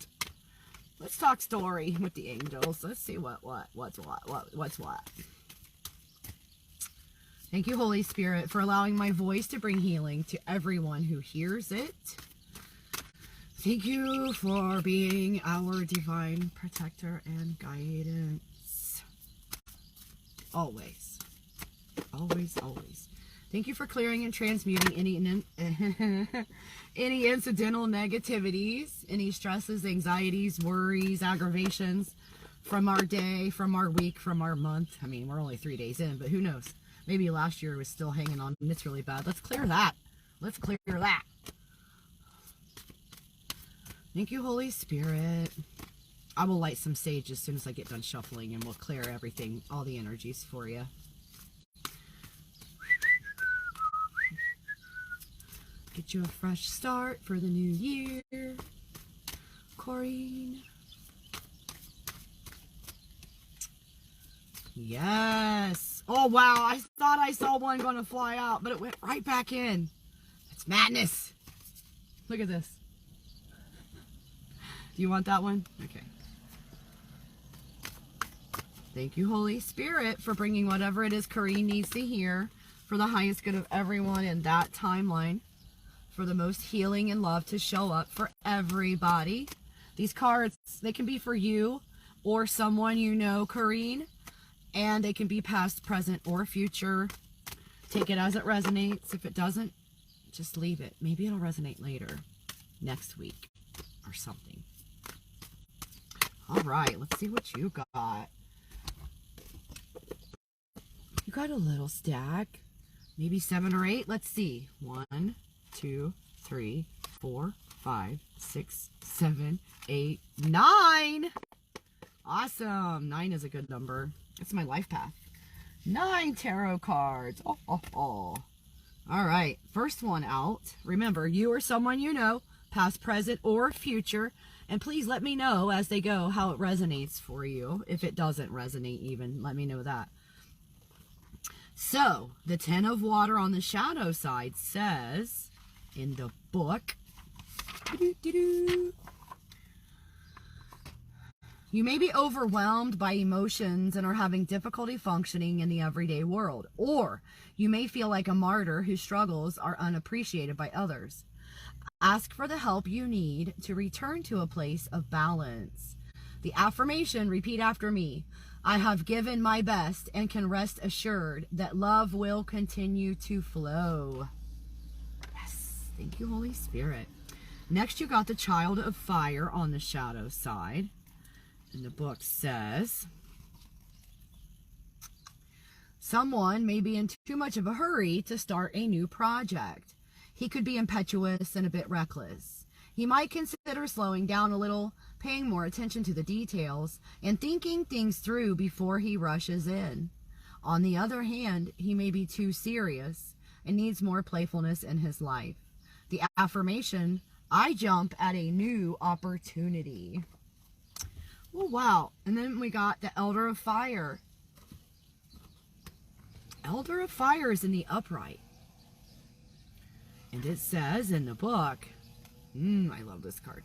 Let's talk story with the angels. Let's see what's what. Thank you, Holy Spirit, for allowing my voice to bring healing to everyone who hears it. Thank you for being our divine protector and guidance. Always. Always, always. Thank you for clearing and transmuting any incidental negativities, any stresses, anxieties, worries, aggravations from our day, from our week, from our month. I mean, we're only 3 days in, but who knows? Maybe last year was still hanging on and it's really bad. Let's clear that. Let's clear that. Thank you, Holy Spirit. I will light some sage as soon as I get done shuffling, and we'll clear everything, all the energies for you. Get you a fresh start for the new year, Corrine. Yes. Oh, wow. I thought I saw one going to fly out, but it went right back in. It's madness. Look at this. Do you want that one? Okay. Thank you, Holy Spirit, for bringing whatever it is Corrine needs to hear for the highest good of everyone in that timeline, for the most healing and love to show up for everybody. These cards, they can be for you or someone you know, Corrine, and they can be past, present, or future. Take it as it resonates. If it doesn't, just leave it. Maybe it'll resonate later, next week, or something. All right, let's see what you got. You got a little stack, maybe 7 or 8. Let's see. 1, 2, 3, 4, 5, 6, 7, 8, 9. Awesome. 9 is a good number. It's my life path. 9 tarot cards. Oh. All right, first one out. Remember, you or someone you know, past, present, or future. And please let me know as they go how it resonates for you. If it doesn't resonate even, let me know that. So, the 10 of water on the shadow side says in the book, you may be overwhelmed by emotions and are having difficulty functioning in the everyday world. Or you may feel like a martyr whose struggles are unappreciated by others. Ask for the help you need to return to a place of balance. The affirmation, repeat after me. I have given my best and can rest assured that love will continue to flow. Yes, thank you, Holy Spirit. Next, you got the Child of Fire on the shadow side. And the book says, someone may be in too much of a hurry to start a new project. He could be impetuous and a bit reckless. He might consider slowing down a little, paying more attention to the details, and thinking things through before he rushes in. On the other hand, he may be too serious and needs more playfulness in his life. The affirmation, I jump at a new opportunity. Oh, wow. And then we got the Elder of Fire. Elder of Fire is in the upright. And it says in the book, I love this card.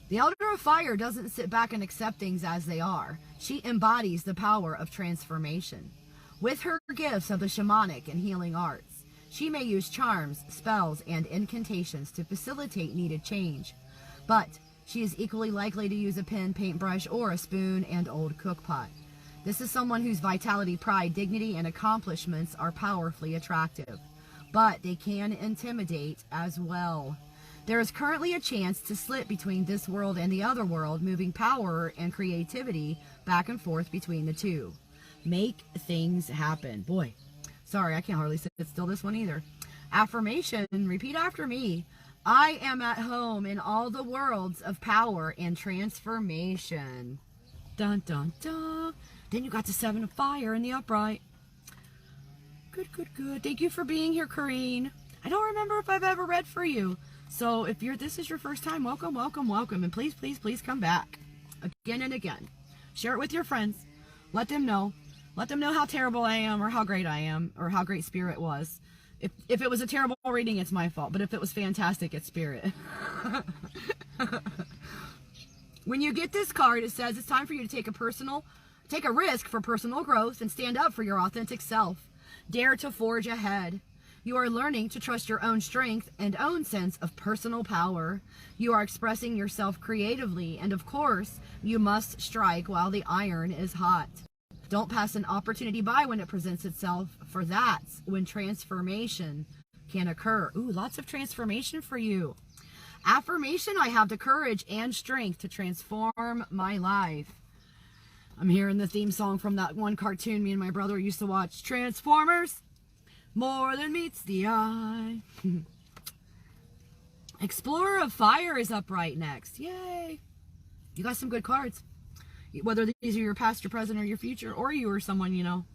The Elder of Fire doesn't sit back and accept things as they are. She embodies the power of transformation. With her gifts of the shamanic and healing arts, she may use charms, spells, and incantations to facilitate needed change. But she is equally likely to use a pen, paintbrush, or a spoon and old cookpot. This is someone whose vitality, pride, dignity, and accomplishments are powerfully attractive, but they can intimidate as well. There is currently a chance to slip between this world and the other world, moving power and creativity back and forth between the two. Make things happen. Boy, sorry, I can't hardly sit still this one either. Affirmation, repeat after me. I am at home in all the worlds of power and transformation. Dun, dun, dun. Then you got the 7 of Fire in the upright. Good, good, good. Thank you for being here, Corrine. I don't remember if I've ever read for you. So if this is your first time, welcome, welcome, welcome. And please, please, please come back again and again. Share it with your friends. Let them know. Let them know how terrible I am or how great I am or how great Spirit was. If it was a terrible reading, it's my fault. But if it was fantastic, it's Spirit. When you get this card, it says it's time for you to take a risk for personal growth and stand up for your authentic self. Dare to forge ahead. You are learning to trust your own strength and own sense of personal power. You are expressing yourself creatively, and of course, you must strike while the iron is hot. Don't pass an opportunity by when it presents itself, for that's when transformation can occur. Ooh, lots of transformation for you. Affirmation, I have the courage and strength to transform my life. I'm hearing the theme song from that one cartoon me and my brother used to watch. Transformers, more than meets the eye. Explorer of Fire is upright next. Yay. You got some good cards. Whether these are your past, your present, or your future, or you or someone you know.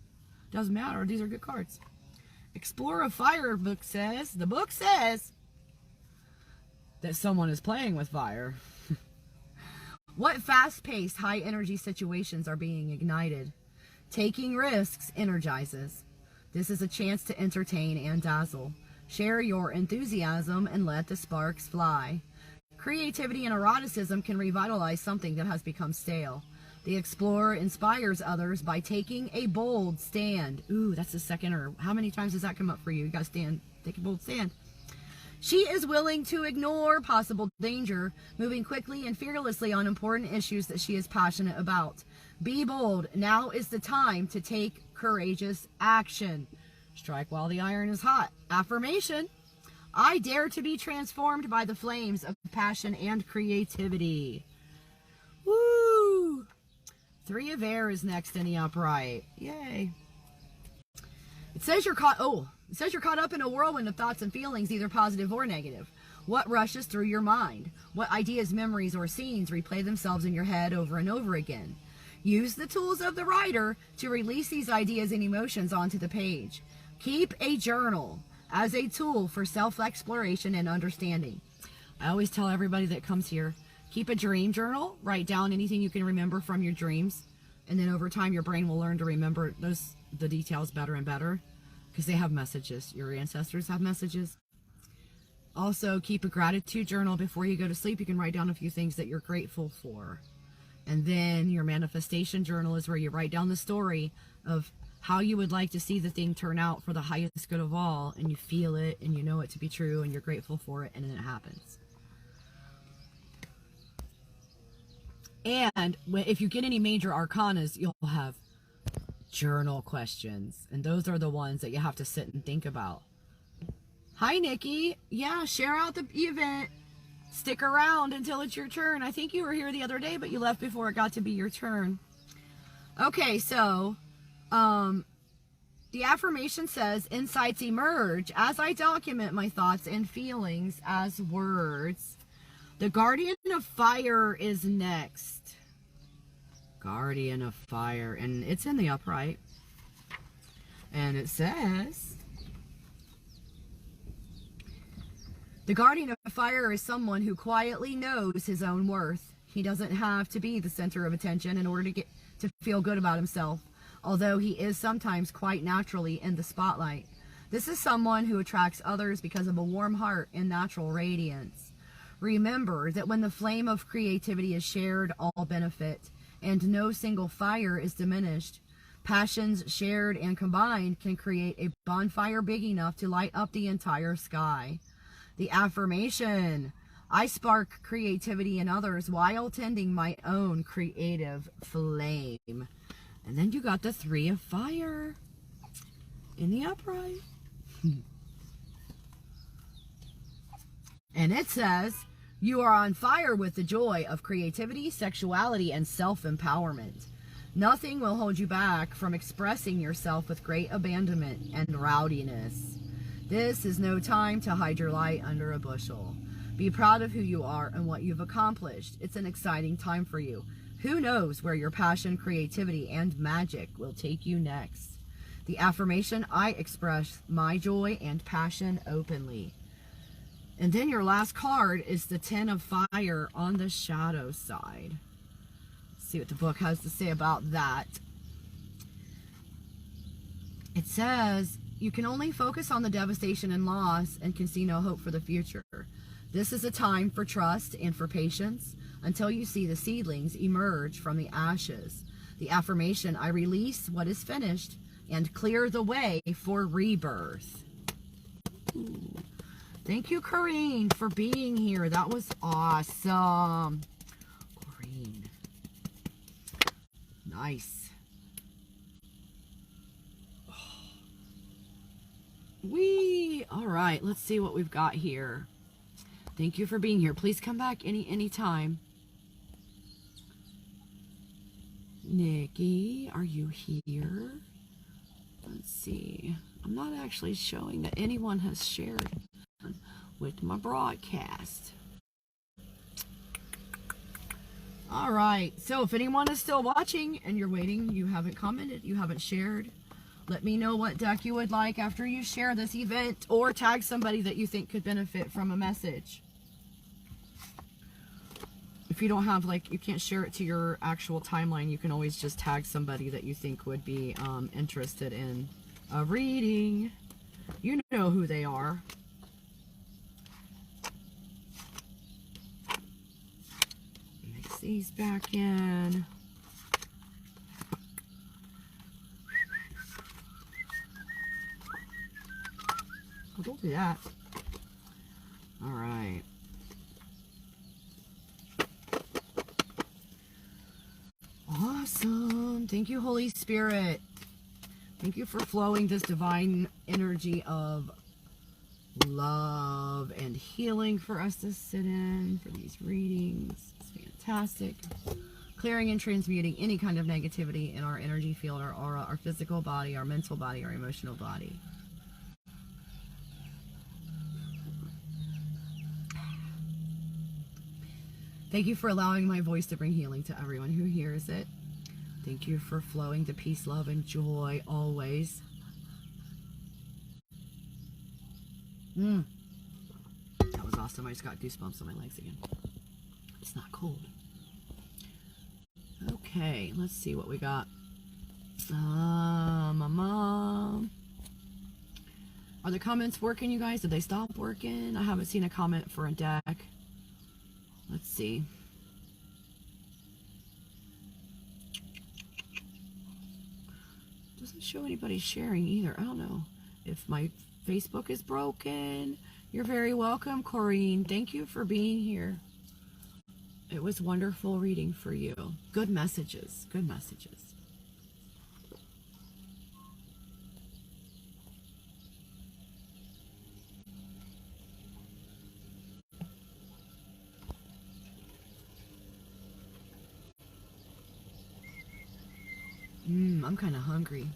Doesn't matter. These are good cards. Explorer of Fire the book says that someone is playing with fire. What fast-paced, high-energy situations are being ignited? Taking risks energizes. This is a chance to entertain and dazzle. Share your enthusiasm and let the sparks fly. Creativity and eroticism can revitalize something that has become stale. The explorer inspires others by taking a bold stand. Ooh, that's the second, or how many times does that come up for you? You gotta stand, take a bold stand. She is willing to ignore possible danger, moving quickly and fearlessly on important issues that she is passionate about. Be bold. Now is the time to take courageous action. Strike while the iron is hot. Affirmation. I dare to be transformed by the flames of passion and creativity. Woo! 3 of Air is next in the upright. Yay. It says you're caught up in a whirlwind of thoughts and feelings, either positive or negative. What rushes through your mind? What ideas, memories, or scenes replay themselves in your head over and over again? Use the tools of the writer to release these ideas and emotions onto the page. Keep a journal as a tool for self-exploration and understanding. I always tell everybody that comes here, keep a dream journal, write down anything you can remember from your dreams, and then over time your brain will learn to remember the details better and better, because they have messages. Your ancestors have messages. Also, keep a gratitude journal before you go to sleep. You can write down a few things that you're grateful for. And then your manifestation journal is where you write down the story of how you would like to see the thing turn out for the highest good of all, and you feel it and you know it to be true and you're grateful for it, and then it happens. And if you get any major arcanas, you'll have journal questions, and those are the ones that you have to sit and think about. Hi, Nikki. Yeah, share out the event. Stick around until it's your turn. I think you were here the other day, but you left before it got to be your turn. Okay, so the affirmation says, insights emerge as I document my thoughts and feelings as words. The Guardian of Fire is next. Guardian of Fire, and it's in the upright. And it says, the Guardian of Fire is someone who quietly knows his own worth. He doesn't have to be the center of attention in order to feel good about himself, although he is sometimes quite naturally in the spotlight. This is someone who attracts others because of a warm heart and natural radiance. Remember that when the flame of creativity is shared, all benefit, and no single fire is diminished. Passions shared and combined can create a bonfire big enough to light up the entire sky. The affirmation, I spark creativity in others while tending my own creative flame. And then you got the Three of Fire in the upright. And it says, you are on fire with the joy of creativity, sexuality, and self-empowerment. Nothing will hold you back from expressing yourself with great abandonment and rowdiness. This is no time to hide your light under a bushel. Be proud of who you are and what you've accomplished. It's an exciting time for you. Who knows where your passion, creativity, and magic will take you next? The affirmation, I express my joy and passion openly. And then your last card is the Ten of Fire on the shadow side. Let's see what the book has to say about that. It says, you can only focus on the devastation and loss and can see no hope for the future. This is a time for trust and for patience until you see the seedlings emerge from the ashes. The affirmation, I release what is finished and clear the way for rebirth. Ooh. Thank you, Corrine, for being here. That was awesome. Corrine. Nice. Wee. All right, let's see what we've got here. Thank you for being here. Please come back any time. Nikki, are you here? Let's see. I'm not actually showing that anyone has shared with my broadcast. All right, so if anyone is still watching and you're waiting, you haven't commented, you haven't shared, let me know what deck you would like after you share this event, or tag somebody that you think could benefit from a message. If you don't have, like, you can't share it to your actual timeline, you can always just tag somebody that you think would be interested in a reading. You know who they are. Mix these back in. Oh, don't do that. All right. Awesome. Thank you, Holy Spirit. Thank you for flowing this divine energy of love and healing for us to sit in for these readings. It's fantastic. Clearing and transmuting any kind of negativity in our energy field, our aura, our physical body, our mental body, our emotional body. Thank you for allowing my voice to bring healing to everyone who hears it. Thank you for flowing to peace, love, and joy always. That was awesome. I just got goosebumps on my legs again. It's not cold. Okay, let's see what we got. My mom. Are the comments working, you guys? Did they stop working? I haven't seen a comment for a deck. Let's see. Doesn't show anybody sharing either. I don't know if my Facebook is broken. You're very welcome, Corrine. Thank you for being here. It was wonderful reading for you. Good messages. Good messages. I'm kind of hungry.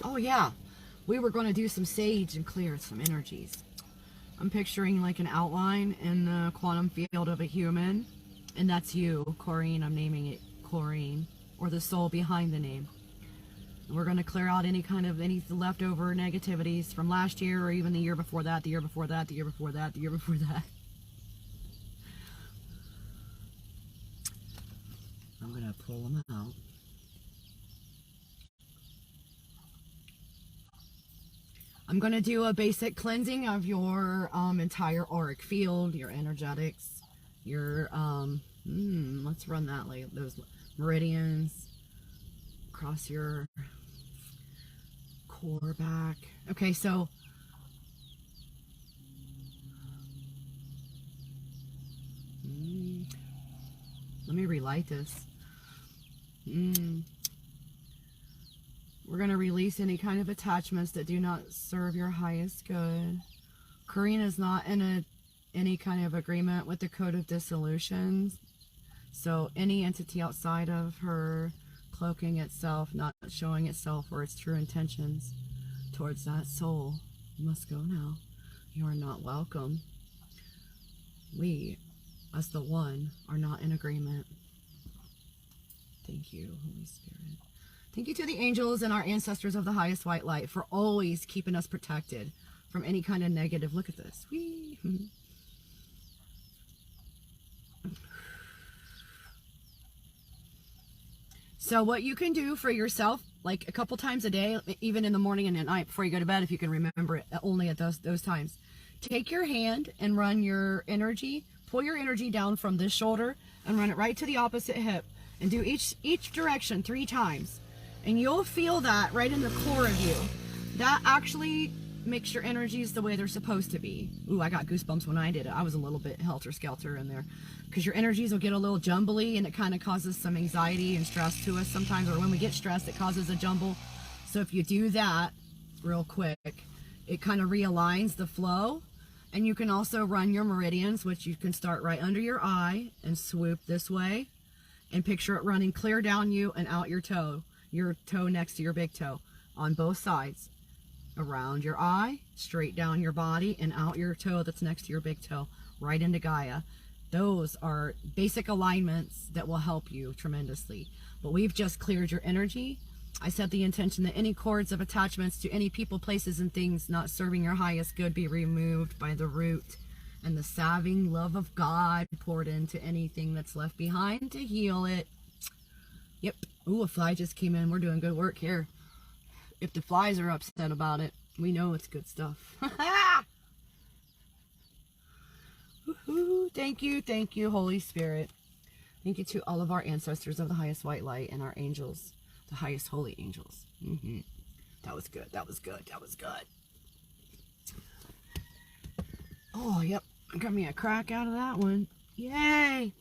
Oh yeah, we were going to do some sage and clear some energies. I'm picturing like an outline in the quantum field of a human, and that's you, Corrine. I'm naming it Corrine, or the soul behind the name. And we're going to clear out any leftover negativities from last year, or even the year before that, the year before that, the year before that, the year before that. I'm going to pull them out. I'm going to do a basic cleansing of your entire auric field, your energetics, your, let's run that, like those meridians across your core back. Okay, so let me relight this. We're going to release any kind of attachments that do not serve your highest good. Corrine is not in any kind of agreement with the Code of Dissolution. So any entity outside of her cloaking itself, not showing itself or its true intentions towards that soul, must go now. You are not welcome. We, as the one, are not in agreement. Thank you, Holy Spirit. Thank you to the angels and our ancestors of the highest white light for always keeping us protected from any kind of negative. Look at this. Whee! So what you can do for yourself, like a couple times a day, even in the morning and at night before you go to bed, if you can remember it only at those times, take your hand and run your energy, pull your energy down from this shoulder and run it right to the opposite hip, and do each direction 3 times. And you'll feel that right in the core of you. That actually makes your energies the way they're supposed to be. Ooh, I got goosebumps when I did it. I was a little bit helter-skelter in there. Because your energies will get a little jumbly, and it kind of causes some anxiety and stress to us sometimes. Or when we get stressed, it causes a jumble. So if you do that real quick, it kind of realigns the flow. And you can also run your meridians, which you can start right under your eye and swoop this way. And picture it running clear down you and out your toe next to your big toe on both sides, around your eye, straight down your body, and out your toe that's next to your big toe, right into Gaia. Those are basic alignments that will help you tremendously. But we've just cleared your energy. I set the intention that any cords of attachments to any people, places, and things not serving your highest good be removed by the root, and the salving love of God poured into anything that's left behind to heal it. Yep. Ooh, a fly just came in. We're doing good work here. If the flies are upset about it, we know it's good stuff. Thank you, Holy Spirit. Thank you to all of our ancestors of the highest white light and our angels, the highest holy angels. That was good. That was good. That was good. Oh, yep. Got me a crack out of that one. Yay.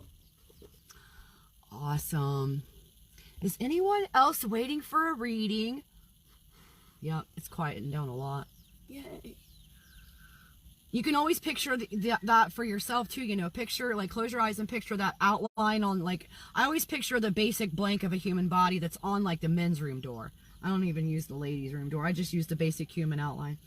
Awesome. Is anyone else waiting for a reading? Yep, it's quieting down a lot. Yay. You can always picture that for yourself too, you know, picture, like, close your eyes and picture that outline on, like, I always picture the basic blank of a human body that's on, like, the men's room door. I don't even use the ladies' room door. I just use the basic human outline.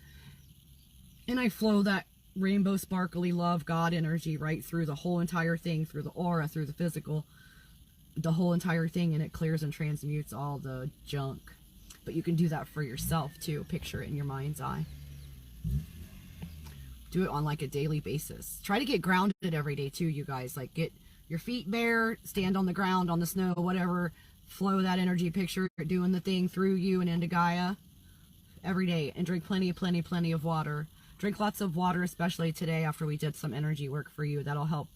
And I flow that rainbow sparkly love God energy right through the whole entire thing, through the aura, through the physical. the whole entire thing, and it clears and transmutes all the junk. But you can do that for yourself too. Picture it in your mind's eye. Do it on like a daily basis. Try to get grounded every day too, you guys. Like, get your feet bare, stand on the ground, on the snow, whatever. Flow that energy, picture it doing the thing through you and into Gaia every day. And drink plenty of water. Drink lots of water, especially today after we did some energy work for you. That'll help.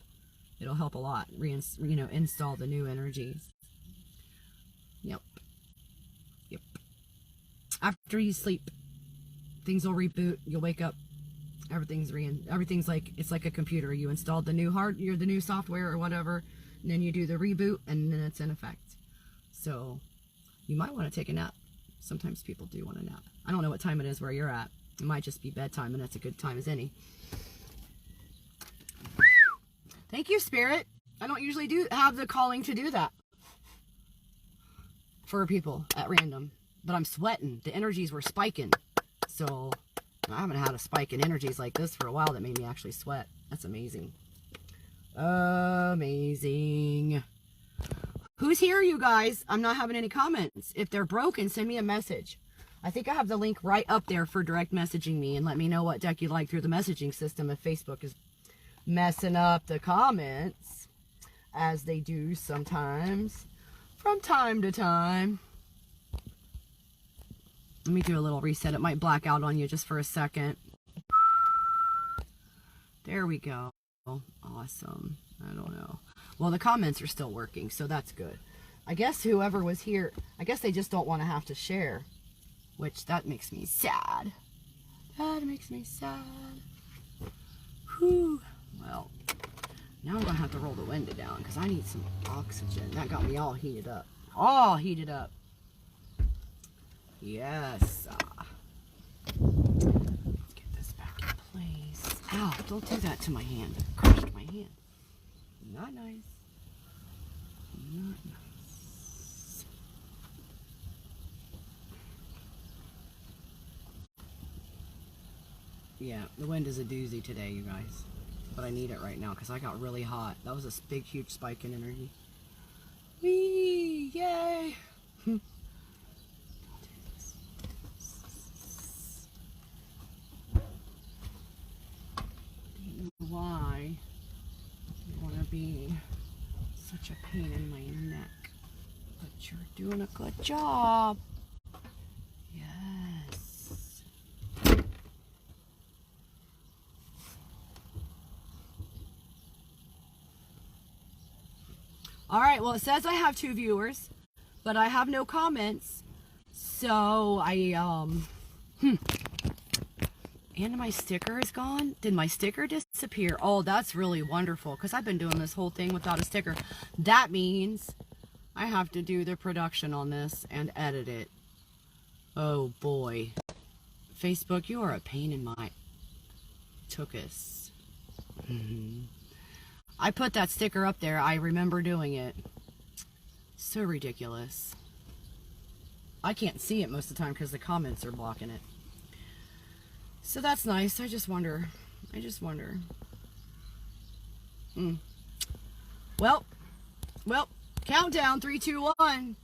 It'll help a lot. Install the new energies. Yep. After you sleep, things will reboot. You'll wake up. Everything's like, it's like a computer. You installed the new the new software or whatever, and then you do the reboot, and then it's in effect. So you might want to take a nap. Sometimes people do want to nap. I don't know what time it is where you're at. It might just be bedtime, and that's a good time as any. Thank you, Spirit. I don't usually have the calling to do that for people at random, but I'm sweating. The energies were spiking. So I haven't had a spike in energies like this for a while that made me actually sweat. That's amazing. Amazing. Who's here, you guys? I'm not having any comments. If they're broken, send me a message. I think I have the link right up there for direct messaging me, and let me know what deck you like through the messaging system if Facebook is messing up the comments, as they do sometimes, from time to time. Let me do a little reset. It might black out on you just for a second. There we go. Awesome. I don't know. Well, the comments are still working, so that's good. I guess whoever was here, I guess they just don't want to have to share, which that makes me sad. That makes me sad. Whew. Well, now I'm going to have to roll the window down because I need some oxygen. That got me all heated up. All heated up. Yes. Let's get this back in place. Ow, don't do that to my hand. It crushed my hand. Not nice. Not nice. Yeah, the wind is a doozy today, you guys. But I need it right now because I got really hot. That was a big, huge spike in energy. Whee! Yay! Don't know why you want to be such a pain in my neck, but you're doing a good job. Yes. All right, well, it says I have 2 viewers, but I have no comments. So and my sticker is gone. Did my sticker disappear? Oh, that's really wonderful, because I've been doing this whole thing without a sticker. That means I have to do the production on this and edit it. Oh boy. Facebook, you are a pain in my tuchus. I put that sticker up there. I remember doing it. So ridiculous. I can't see it most of the time because the comments are blocking it. So that's nice. I just wonder. Well, countdown, 3, 2, 1.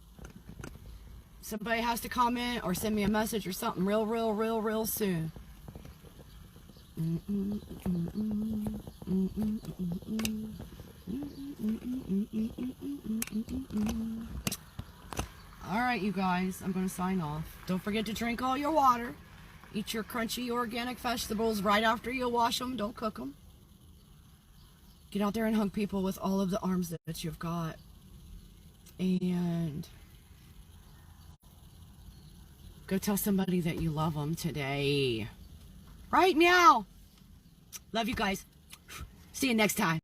Somebody has to comment or send me a message or something real soon. All right, you guys, I'm going to sign off. Don't forget to drink all your water. Eat your crunchy organic vegetables right after you wash them. Don't cook them. Get out there and hug people with all of the arms that you've got. And go tell somebody that you love them today. Right, meow? Love you guys. See you next time.